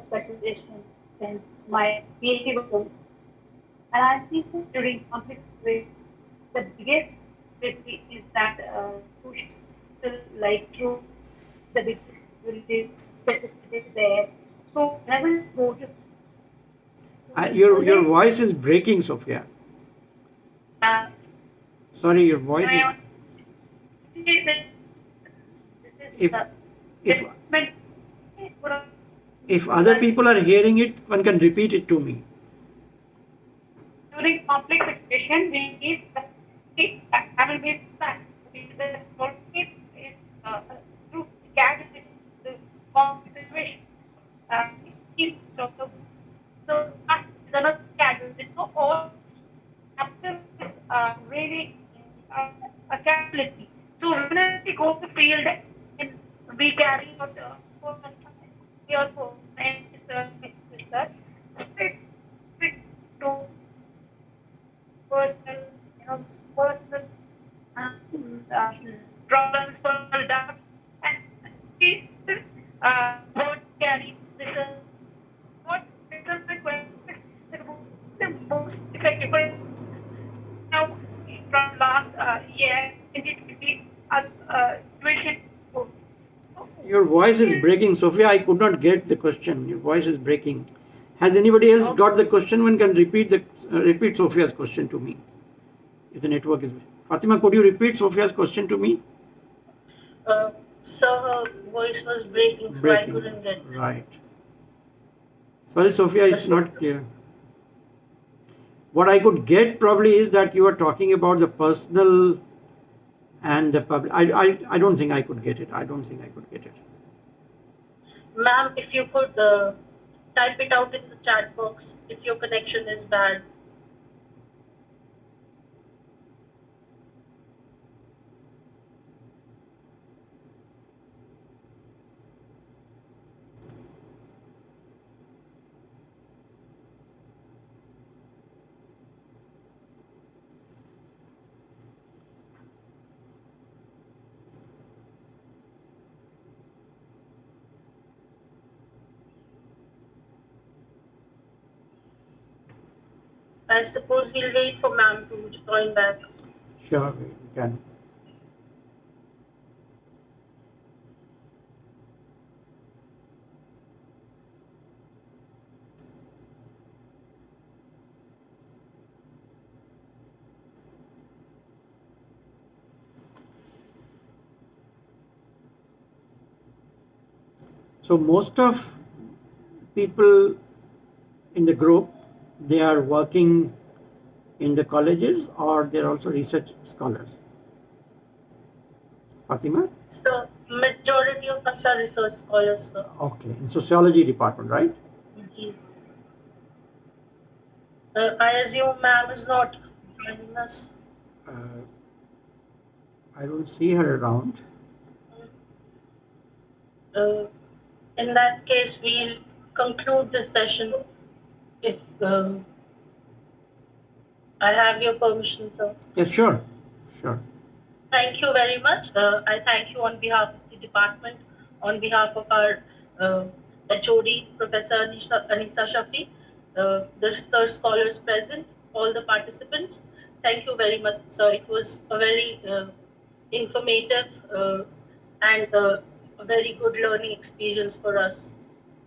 specialization since my PhD was done, and I see that during conflict with the biggest risk is that social like through the disability specificity there. So I will go to Your voice is breaking, Sophia. Sorry, your voice is. If if other people are hearing it, one can repeat it to me. during conflict situation, we need I will be the conflict is to catch the conflict situation. So another category. So all after really accountability. So when we go to field and we carry out your research, to personal problems, personal doubts, and we would carry this. What becomes the question? The most effective now from last year, 2020 situation. Your voice is breaking, Sophia. I could not get the question. Your voice is breaking. Has anybody else got the question? One can repeat Sophia's question to me. If the network is. Fatima, could you repeat Sophia's question to me? So her voice was breaking, so I couldn't get it. Right. Sorry, Sophia, it's not clear. What I could get probably is that you are talking about the personal and the public. I don't think I could get it. Ma'am, if you could type it out in the chat box if your connection is bad. I suppose we'll wait for ma'am to join back. Sure, we can. So most of people in the group, they are working in the colleges or they're also research scholars? Fatima? So majority of us are research scholars, sir. Okay, in sociology department, right? Yes. I assume ma'am is not joining us. I don't see her around. In that case, we'll conclude this session if I have your permission, sir. Yeah, sure, sure. Thank you very much. I thank you on behalf of the department, on behalf of our HOD, Professor Anisa Shafi, the research scholars present, all the participants. Thank you very much, sir. It was a very informative and a very good learning experience for us.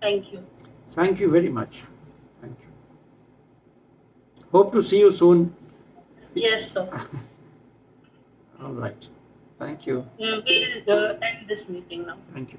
Thank you. Thank you very much. Thank you. Hope to see you soon. Yes, sir. All right. Thank you. We'll end this meeting now. Thank you.